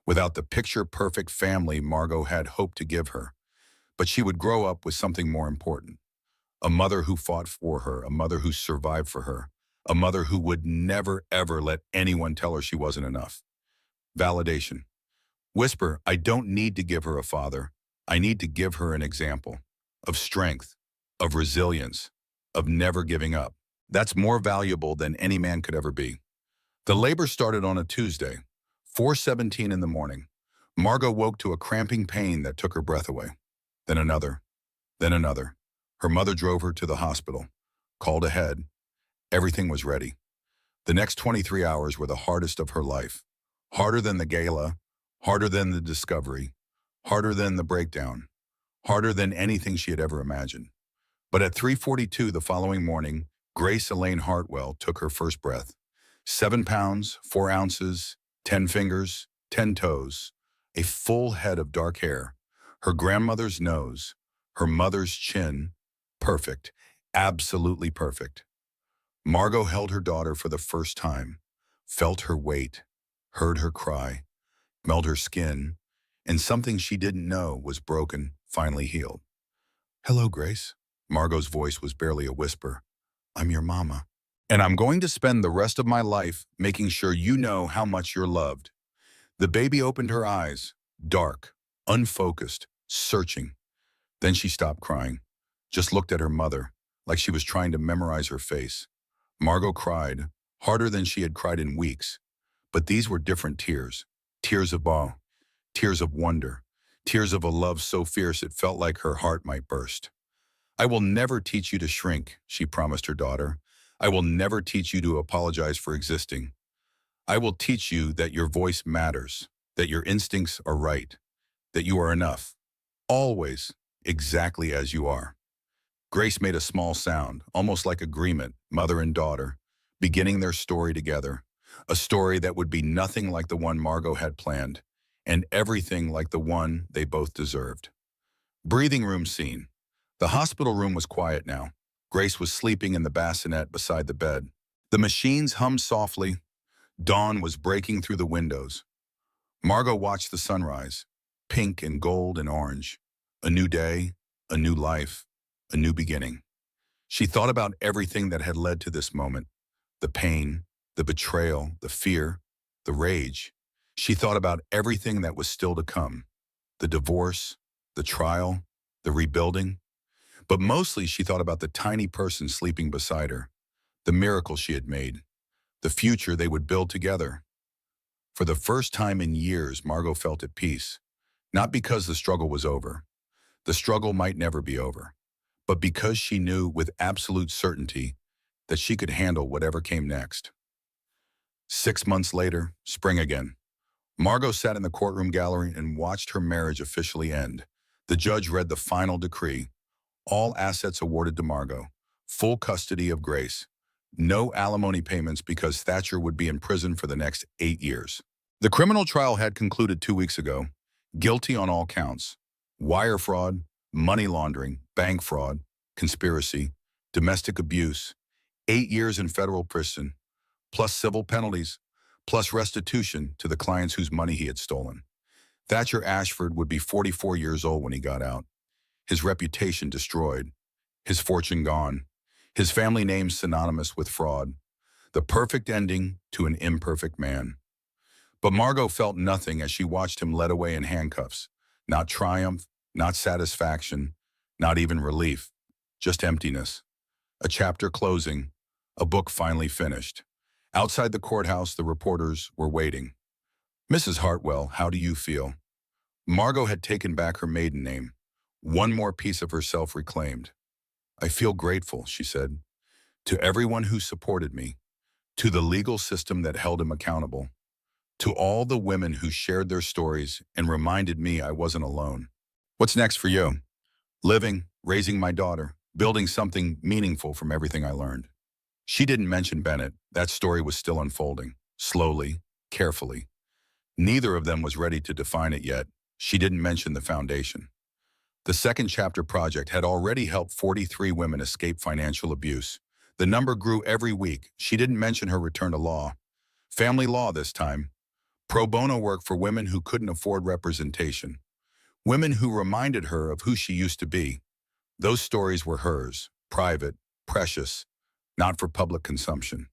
Without the picture-perfect family Margot had hoped to give her. But she would grow up with something more important. A mother who fought for her, a mother who survived for her, a mother who would never, ever let anyone tell her she wasn't enough. Validation. Whisper, I don't need to give her a father. I need to give her an example of strength, of resilience, of never giving up. That's more valuable than any man could ever be. The labor started on a Tuesday, 4:17 in the morning. Margot woke to a cramping pain that took her breath away. Then another, then another. Her mother drove her to the hospital, called ahead. Everything was ready. The next 23 hours were the hardest of her life. Harder than the gala, harder than the discovery, harder than the breakdown, harder than anything she had ever imagined. But at 3:42 the following morning, Grace Elaine Hartwell took her first breath. 7 pounds, 4 ounces, 10 fingers, 10 toes, a full head of dark hair, her grandmother's nose, her mother's chin, perfect, absolutely perfect. Margot held her daughter for the first time, felt her weight, heard her cry, smelled her skin, and something she didn't know was broken, finally healed. Hello, Grace. Margot's voice was barely a whisper. I'm your mama. And I'm going to spend the rest of my life making sure you know how much you're loved. The baby opened her eyes, dark, unfocused, searching. Then she stopped crying, just looked at her mother, like she was trying to memorize her face. Margot cried, harder than she had cried in weeks. But these were different tears. Tears of awe, tears of wonder, tears of a love so fierce it felt like her heart might burst. I will never teach you to shrink, she promised her daughter. I will never teach you to apologize for existing. I will teach you that your voice matters, that your instincts are right, that you are enough, always, exactly as you are. Grace made a small sound, almost like agreement, mother and daughter, beginning their story together, a story that would be nothing like the one Margot had planned, and everything like the one they both deserved. Breathing room scene. The hospital room was quiet now. Grace was sleeping in the bassinet beside the bed. The machines hummed softly. Dawn was breaking through the windows. Margot watched the sunrise, pink and gold and orange. A new day, a new life, a new beginning. She thought about everything that had led to this moment. The pain, the betrayal, the fear, the rage. She thought about everything that was still to come. The divorce, the trial, the rebuilding. But mostly she thought about the tiny person sleeping beside her, the miracle she had made, the future they would build together. For the first time in years, Margot felt at peace, not because the struggle was over. The struggle might never be over, but because she knew with absolute certainty that she could handle whatever came next. 6 months later, spring again. Margot sat in the courtroom gallery and watched her marriage officially end. The judge read the final decree. All assets awarded to Margot. Full custody of Grace. No alimony payments because Thatcher would be in prison for the next 8 years. The criminal trial had concluded 2 weeks ago. Guilty on all counts. Wire fraud, money laundering, bank fraud, conspiracy, domestic abuse. 8 years in federal prison, plus civil penalties, plus restitution to the clients whose money he had stolen. Thatcher Ashford would be 44 years old when he got out. His reputation destroyed, his fortune gone, his family name synonymous with fraud. The perfect ending to an imperfect man. But Margot felt nothing as she watched him led away in handcuffs. Not triumph, not satisfaction, not even relief. Just emptiness. A chapter closing, a book finally finished. Outside the courthouse, the reporters were waiting. "Mrs. Hartwell, how do you feel?" Margot had taken back her maiden name. One more piece of herself reclaimed. "I feel grateful," she said, "to everyone who supported me, to the legal system that held him accountable, to all the women who shared their stories and reminded me I wasn't alone." What's next for you? Living, raising my daughter, building something meaningful from everything I learned. She didn't mention Bennett. That story was still unfolding, slowly, carefully. Neither of them was ready to define it yet. She didn't mention the foundation. The second chapter project had already helped 43 women escape financial abuse. The number grew every week. She didn't mention her return to law. Family law this time. Pro bono work for women who couldn't afford representation. Women who reminded her of who she used to be. Those stories were hers, private, precious, not for public consumption.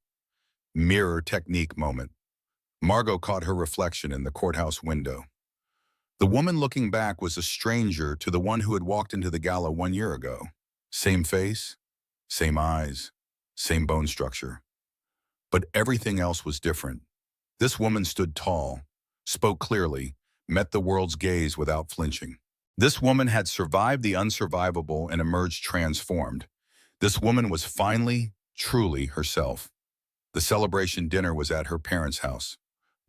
Mirror technique moment. Margot caught her reflection in the courthouse window. The woman looking back was a stranger to the one who had walked into the gala 1 year ago. Same face, same eyes, same bone structure. But everything else was different. This woman stood tall, spoke clearly, met the world's gaze without flinching. This woman had survived the unsurvivable and emerged transformed. This woman was finally, truly herself. The celebration dinner was at her parents' house.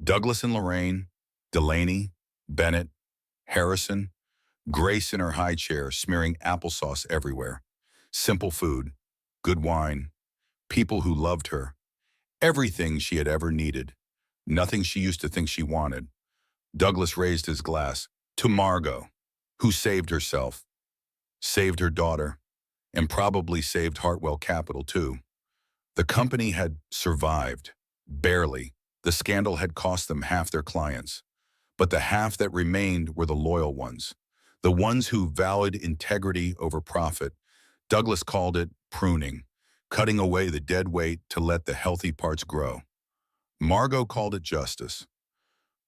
Douglas and Lorraine, Delaney, Bennett, Harrison, Grace in her high chair smearing applesauce everywhere. Simple food, good wine, people who loved her. Everything she had ever needed. Nothing she used to think she wanted. Douglas raised his glass to Margot, who saved herself, saved her daughter, and probably saved Hartwell Capital too. The company had survived, barely. The scandal had cost them half their clients. But the half that remained were the loyal ones, the ones who valued integrity over profit. Douglas called it pruning, cutting away the dead weight to let the healthy parts grow. Margot called it justice.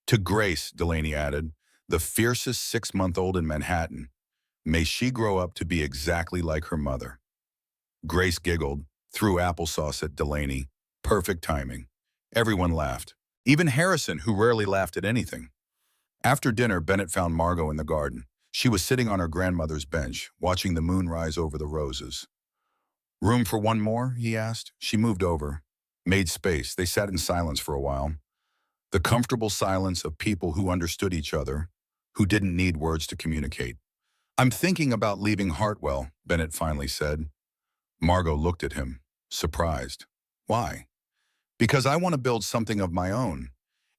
To Grace, Delaney added, the fiercest 6-month-old in Manhattan, may she grow up to be exactly like her mother. Grace giggled, threw applesauce at Delaney. Perfect timing. Everyone laughed. Even Harrison, who rarely laughed at anything. After dinner, Bennett found Margot in the garden. She was sitting on her grandmother's bench, watching the moon rise over the roses. "Room for one more?" he asked. She moved over, made space. They sat in silence for a while. The comfortable silence of people who understood each other, who didn't need words to communicate. "I'm thinking about leaving Hartwell," Bennett finally said. Margot looked at him, surprised. "Why?" "Because I want to build something of my own.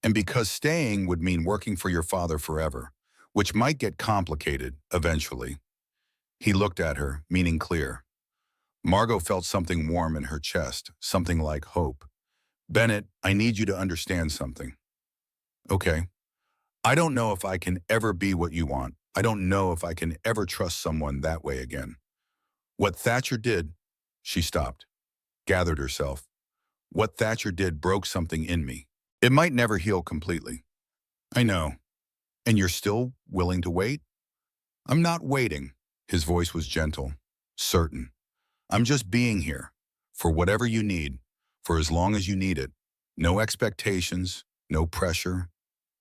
and because staying would mean working for your father forever, which might get complicated eventually. He looked at her, meaning clear. Margot felt something warm in her chest, something like hope. Bennett, I need you to understand something. Okay. I don't know if I can ever be what you want. I don't know if I can ever trust someone that way again. What Thatcher did, she stopped, gathered herself. What Thatcher did broke something in me. It might never heal completely. I know. And you're still willing to wait? I'm not waiting. His voice was gentle, certain. I'm just being here. For whatever you need, for as long as you need it. No expectations, no pressure,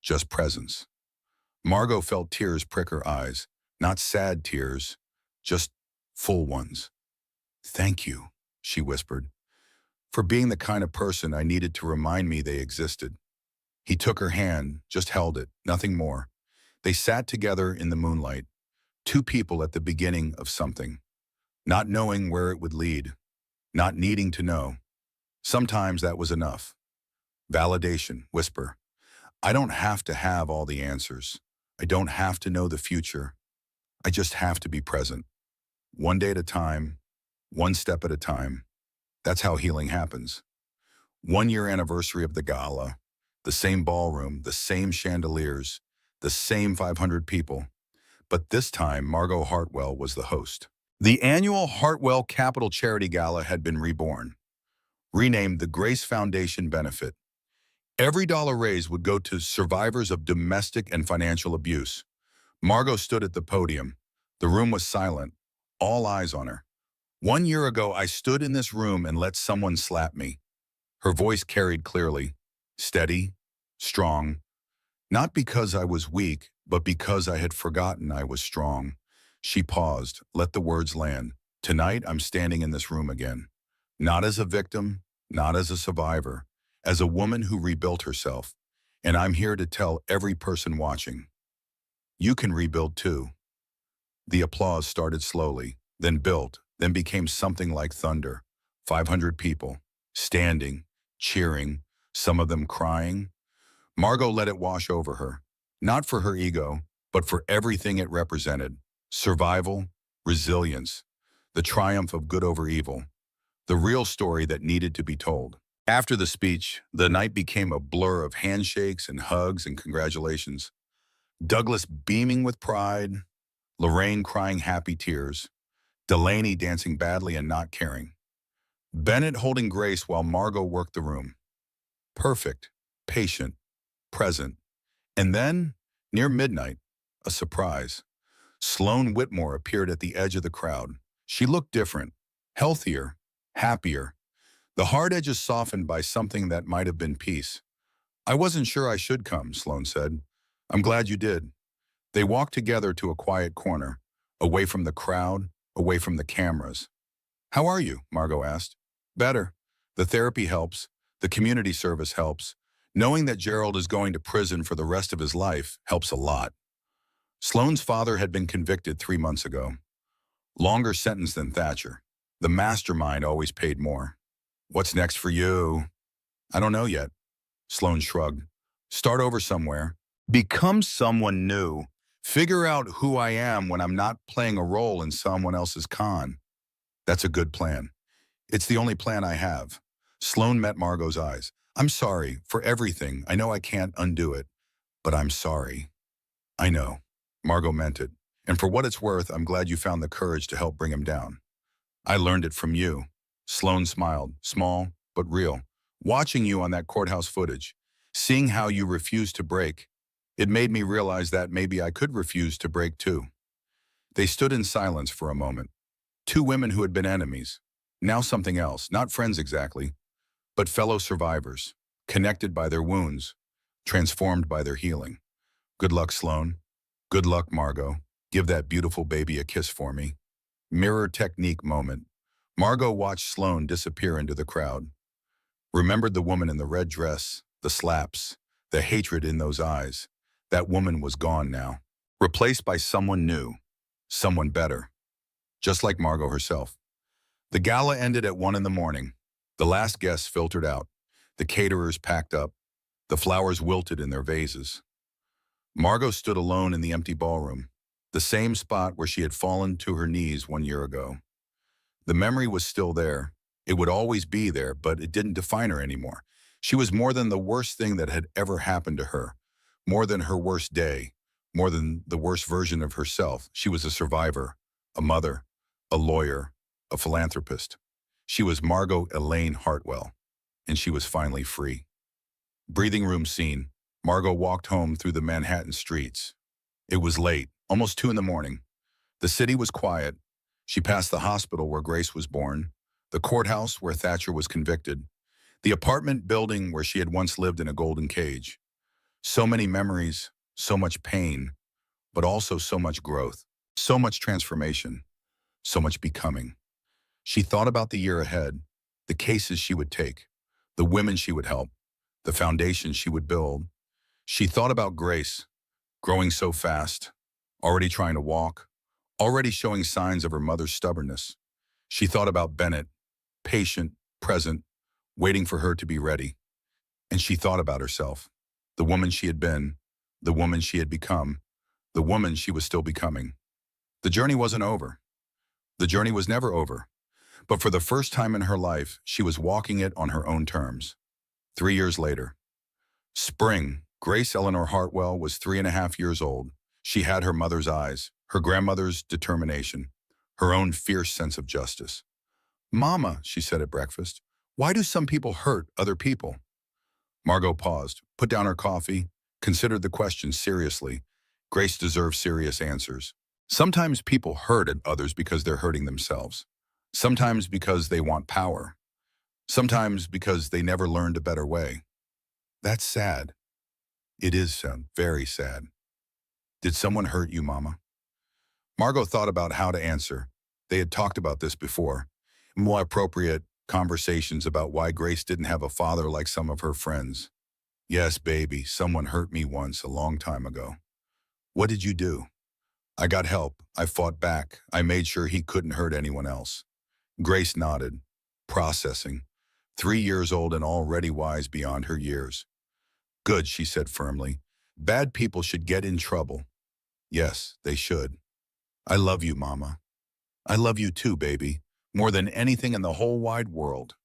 just presence. Margot felt tears prick her eyes, not sad tears, just full ones. Thank you, she whispered, for being the kind of person I needed to remind me they existed. He took her hand, just held it, nothing more. They sat together in the moonlight, two people at the beginning of something, not knowing where it would lead, not needing to know. Sometimes that was enough. Validation, whisper. I don't have to have all the answers. I don't have to know the future. I just have to be present. One day at a time, one step at a time. That's how healing happens. 1 year anniversary of the gala, the same ballroom, the same chandeliers, the same 500 people. But this time, Margot Hartwell was the host. The annual Hartwell Capital Charity Gala had been reborn, renamed the Grace Foundation Benefit. Every dollar raised would go to survivors of domestic and financial abuse. Margot stood at the podium. The room was silent, all eyes on her. 1 year ago, I stood in this room and let someone slap me. Her voice carried clearly, steady, strong, not because I was weak, but because I had forgotten I was strong. She paused, let the words land. Tonight, I'm standing in this room again. Not as a victim, not as a survivor, as a woman who rebuilt herself. And I'm here to tell every person watching, you can rebuild too. The applause started slowly, then built, then became something like thunder. 500 people, standing, cheering, some of them crying. Margot let it wash over her, not for her ego, but for everything it represented. Survival, resilience, the triumph of good over evil, the real story that needed to be told. After the speech, the night became a blur of handshakes and hugs and congratulations. Douglas beaming with pride, Lorraine crying happy tears, Delaney dancing badly and not caring. Bennett holding Grace while Margot worked the room. Perfect, patient, present. And then, near midnight, a surprise. Sloane Whitmore appeared at the edge of the crowd. She looked different, healthier, happier. The hard edges softened by something that might have been peace. I wasn't sure I should come, Sloane said. I'm glad you did. They walked together to a quiet corner, away from the crowd, away from the cameras. How are you? Margot asked. Better. The therapy helps. The community service helps. Knowing that Gerald is going to prison for the rest of his life helps a lot. Sloane's father had been convicted 3 months ago. Longer sentence than Thatcher. The mastermind always paid more. What's next for you? I don't know yet. Sloane shrugged. Start over somewhere. Become someone new. Figure out who I am when I'm not playing a role in someone else's con. That's a good plan. It's the only plan I have. Sloane met Margot's eyes. I'm sorry for everything. I know I can't undo it, but I'm sorry. I know. Margot meant it. And for what it's worth, I'm glad you found the courage to help bring him down. I learned it from you. Sloane smiled, small but real. Watching you on that courthouse footage, seeing how you refused to break, it made me realize that maybe I could refuse to break too. They stood in silence for a moment. Two women who had been enemies. Now something else, not friends exactly, but fellow survivors, connected by their wounds, transformed by their healing. Good luck, Sloane. Good luck, Margot. Give that beautiful baby a kiss for me. Mirror technique moment. Margot watched Sloane disappear into the crowd. Remembered the woman in the red dress, the slaps, the hatred in those eyes. That woman was gone now, replaced by someone new, someone better, just like Margot herself. The gala ended at 1 in the morning. The last guests filtered out. The caterers packed up. The flowers wilted in their vases. Margot stood alone in the empty ballroom, the same spot where she had fallen to her knees 1 year ago. The memory was still there. It would always be there, but it didn't define her anymore. She was more than the worst thing that had ever happened to her, more than her worst day, more than the worst version of herself. She was a survivor, a mother, a lawyer, a philanthropist. She was Margot Elaine Hartwell, and she was finally free. Breathing room scene. Margot walked home through the Manhattan streets. It was late, almost 2 in the morning. The city was quiet. She passed the hospital where Grace was born, the courthouse where Thatcher was convicted, the apartment building where she had once lived in a golden cage. So many memories, so much pain, but also so much growth, so much transformation, so much becoming. She thought about the year ahead, the cases she would take, the women she would help, the foundation she would build. She thought about Grace, growing so fast, already trying to walk, already showing signs of her mother's stubbornness. She thought about Bennett, patient, present, waiting for her to be ready. And she thought about herself, the woman she had been, the woman she had become, the woman she was still becoming. The journey wasn't over. The journey was never over. But for the first time in her life, she was walking it on her own terms. 3 years later. Spring. Grace Eleanor Hartwell was 3.5 years old. She had her mother's eyes, her grandmother's determination, her own fierce sense of justice. "Mama," she said at breakfast, "why do some people hurt other people?" Margot paused, put down her coffee, considered the question seriously. Grace deserved serious answers. Sometimes people hurt at others because they're hurting themselves. Sometimes because they want power. Sometimes because they never learned a better way. That's sad. It is sad, very sad. "Did someone hurt you, Mama?" Margot thought about how to answer. They had talked about this before. More appropriate conversations about why Grace didn't have a father like some of her friends. "Yes, baby, someone hurt me once, a long time ago." "What did you do?" "I got help. I fought back. I made sure he couldn't hurt anyone else." Grace nodded, processing. 3 years old and already wise beyond her years. "Good," she said firmly. "Bad people should get in trouble." "Yes, they should." "I love you, Mama." "I love you too, baby. More than anything in the whole wide world."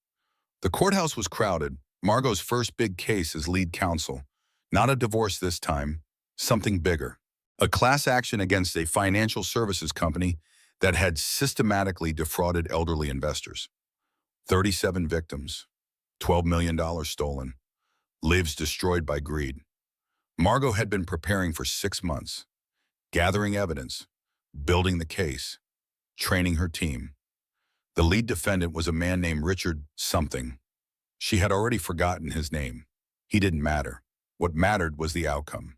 The courthouse was crowded. Margot's first big case as lead counsel. Not a divorce this time, something bigger. A class action against a financial services company that had systematically defrauded elderly investors. 37 victims, $12 million stolen, lives destroyed by greed. Margot had been preparing for 6 months, gathering evidence, building the case, training her team. The lead defendant was a man named Richard something. She had already forgotten his name. He didn't matter. What mattered was the outcome.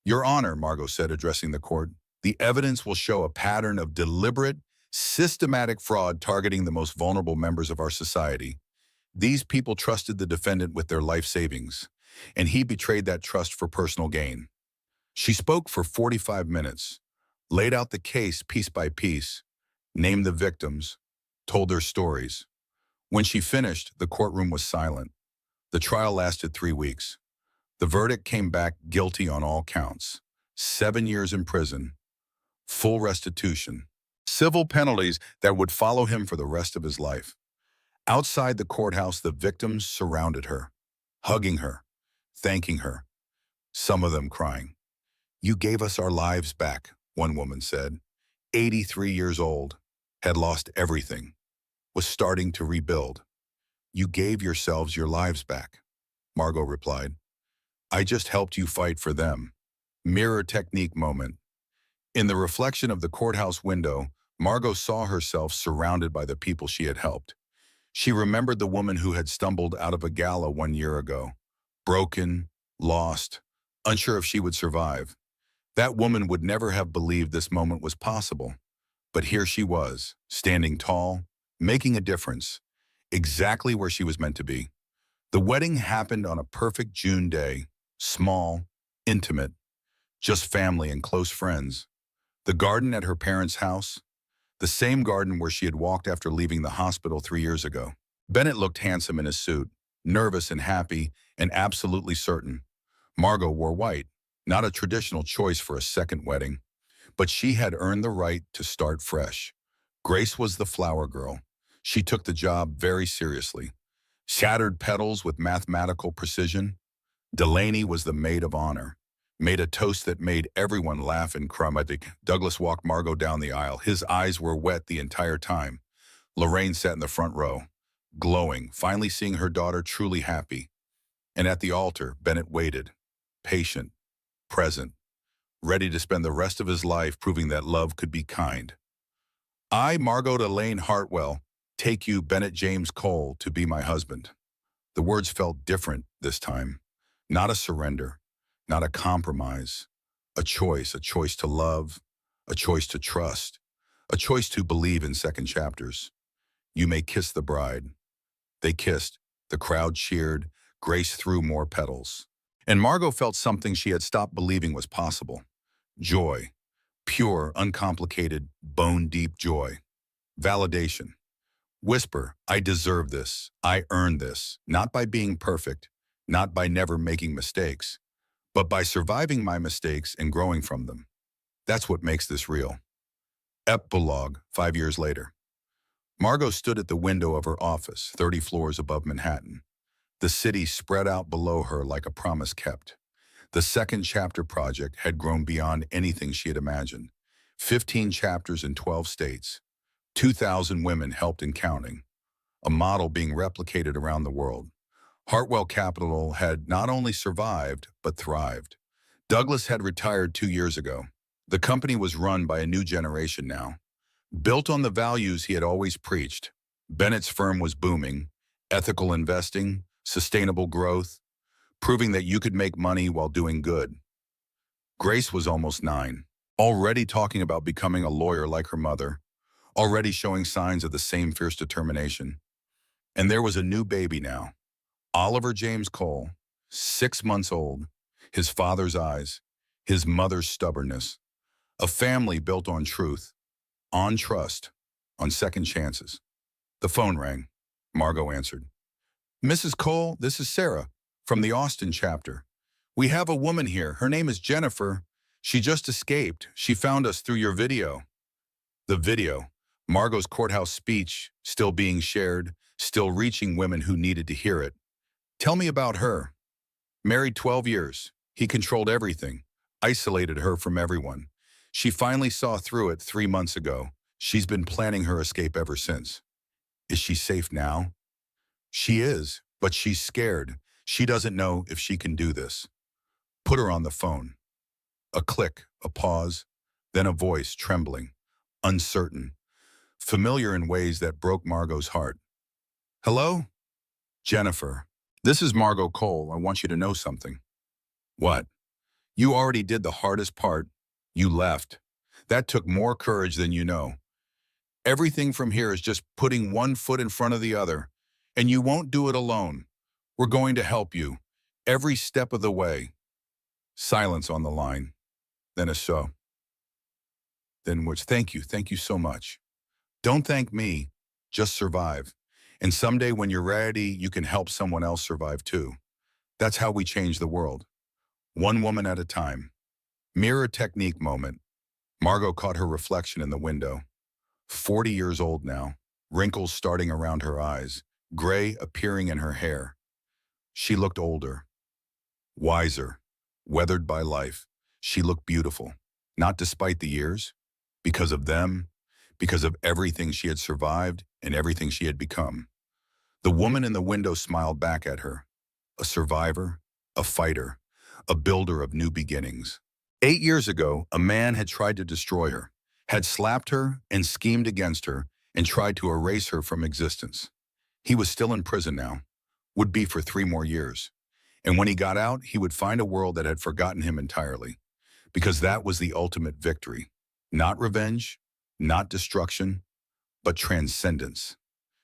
"Your Honor," Margot said, addressing the court, "the evidence will show a pattern of deliberate, systematic fraud targeting the most vulnerable members of our society. These people trusted the defendant with their life savings, and he betrayed that trust for personal gain." She spoke for 45 minutes, laid out the case piece by piece, named the victims, told their stories. When she finished, the courtroom was silent. The trial lasted 3 weeks. The verdict came back guilty on all counts. 7 years in prison, full restitution, civil penalties that would follow him for the rest of his life. Outside the courthouse, the victims surrounded her, hugging her, thanking her, some of them crying. "You gave us our lives back," one woman said. 83 years old, had lost everything, was starting to rebuild. "You gave yourselves your lives back," Margot replied. "I just helped you fight for them." Mirror technique moment. In the reflection of the courthouse window, Margot saw herself surrounded by the people she had helped. She remembered the woman who had stumbled out of a gala 1 year ago, broken, lost, unsure if she would survive. That woman would never have believed this moment was possible. But here she was, standing tall, making a difference, exactly where she was meant to be. The wedding happened on a perfect June day, small, intimate, just family and close friends. The garden at her parents' house, the same garden where she had walked after leaving the hospital 3 years ago. Bennett looked handsome in his suit, nervous and happy, and absolutely certain. Margot wore white, not a traditional choice for a second wedding, but she had earned the right to start fresh. Grace was the flower girl. She took the job very seriously. Shattered petals with mathematical precision. Delaney was the maid of honor. Made a toast that made everyone laugh and chromatic. Douglas walked Margot down the aisle. His eyes were wet the entire time. Lorraine sat in the front row, glowing, finally seeing her daughter truly happy. And at the altar, Bennett waited, patient, present, ready to spend the rest of his life proving that love could be kind. I, Margot Elaine Hartwell, take you, Bennett James Cole, to be my husband. The words felt different this time. Not a surrender, not a compromise. A choice to love, a choice to trust, a choice to believe in second chapters. You may kiss the bride. They kissed. The crowd cheered. Grace threw more petals. And Margot felt something she had stopped believing was possible. Joy. Pure, uncomplicated, bone-deep joy. Validation. Whisper, I deserve this. I earned this. Not by being perfect, not by never making mistakes, but by surviving my mistakes and growing from them. That's what makes this real. Epilogue, 5 years later. Margot stood at the window of her office, 30 floors above Manhattan. The city spread out below her like a promise kept. The second chapter project had grown beyond anything she had imagined. 15 chapters in 12 states. 2,000 women helped and counting. A model being replicated around the world. Hartwell Capital had not only survived, but thrived. Douglas had retired 2 years ago. The company was run by a new generation now. Built on the values he had always preached. Bennett's firm was booming. Ethical investing, sustainable growth, proving that you could make money while doing good. Grace was almost 9, already talking about becoming a lawyer like her mother, already showing signs of the same fierce determination. And there was a new baby now. Oliver James Cole, 6 months old, his father's eyes, his mother's stubbornness. A family built on truth, on trust, on second chances. The phone rang. Margot answered. Mrs. Cole, this is Sarah, from the Austin chapter. We have a woman here. Her name is Jennifer. She just escaped. She found us through your video. The video. Margot's courthouse speech, still being shared, still reaching women who needed to hear it. Tell me about her. Married 12 years. He controlled everything, isolated her from everyone. She finally saw through it 3 months ago. She's been planning her escape ever since. Is she safe now? She is, but she's scared. She doesn't know if she can do this. Put her on the phone. A click, a pause, then a voice trembling, uncertain, familiar in ways that broke Margot's heart. Hello? Jennifer. This is Margot Cole. I want you to know something. What? You already did the hardest part. You left. That took more courage than you know. Everything from here is just putting one foot in front of the other. And you won't do it alone. We're going to help you. Every step of the way. Silence on the line. Then a so. Then which, thank you so much. Don't thank me, just survive. And someday when you're ready, you can help someone else survive too. That's how we change the world. One woman at a time. Mirror technique moment. Margot caught her reflection in the window. 40 years old now, wrinkles starting around her eyes, gray appearing in her hair. She looked older, wiser, weathered by life. She looked beautiful, not despite the years, because of them, because of everything she had survived and everything she had become. The woman in the window smiled back at her, a survivor, a fighter, a builder of new beginnings. 8 years ago, a man had tried to destroy her, had slapped her and schemed against her and tried to erase her from existence. He was still in prison now, would be for 3 more years. And when he got out, he would find a world that had forgotten him entirely, because that was the ultimate victory. Not revenge, not destruction, but transcendence.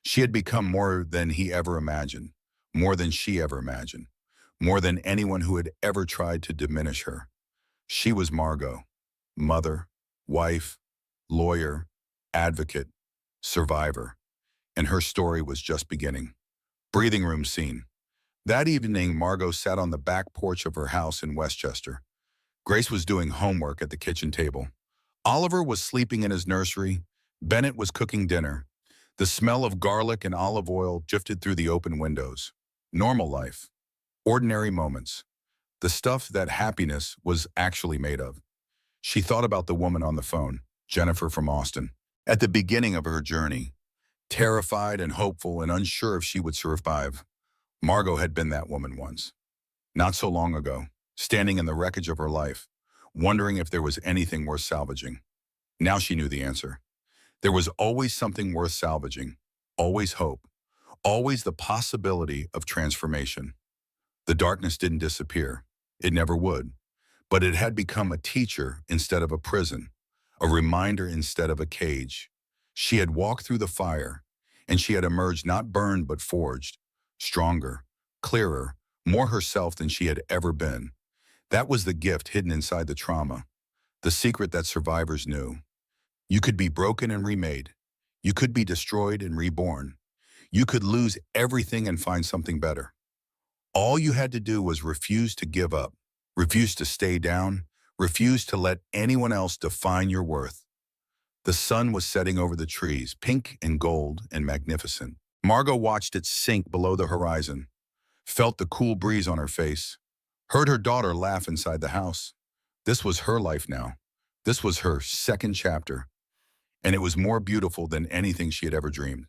She had become more than he ever imagined, more than she ever imagined, more than anyone who had ever tried to diminish her. She was Margot, mother, wife, lawyer, advocate, survivor, and her story was just beginning. Breathing room scene. That evening, Margot sat on the back porch of her house in Westchester. Grace was doing homework at the kitchen table. Oliver was sleeping in his nursery. Bennett was cooking dinner. The smell of garlic and olive oil drifted through the open windows. Normal life. Ordinary moments. The stuff that happiness was actually made of. She thought about the woman on the phone, Jennifer from Austin. At the beginning of her journey, terrified and hopeful and unsure if she would survive, Margot had been that woman once. Not so long ago, standing in the wreckage of her life, wondering if there was anything worth salvaging. Now she knew the answer. There was always something worth salvaging, always hope, always the possibility of transformation. The darkness didn't disappear. It never would. But it had become a teacher instead of a prison, a reminder instead of a cage. She had walked through the fire, and she had emerged not burned but forged, stronger, clearer, more herself than she had ever been. That was the gift hidden inside the trauma, the secret that survivors knew. You could be broken and remade. You could be destroyed and reborn. You could lose everything and find something better. All you had to do was refuse to give up, refuse to stay down, refuse to let anyone else define your worth. The sun was setting over the trees, pink and gold and magnificent. Margot watched it sink below the horizon, felt the cool breeze on her face, heard her daughter laugh inside the house. This was her life now. This was her second chapter, and it was more beautiful than anything she had ever dreamed.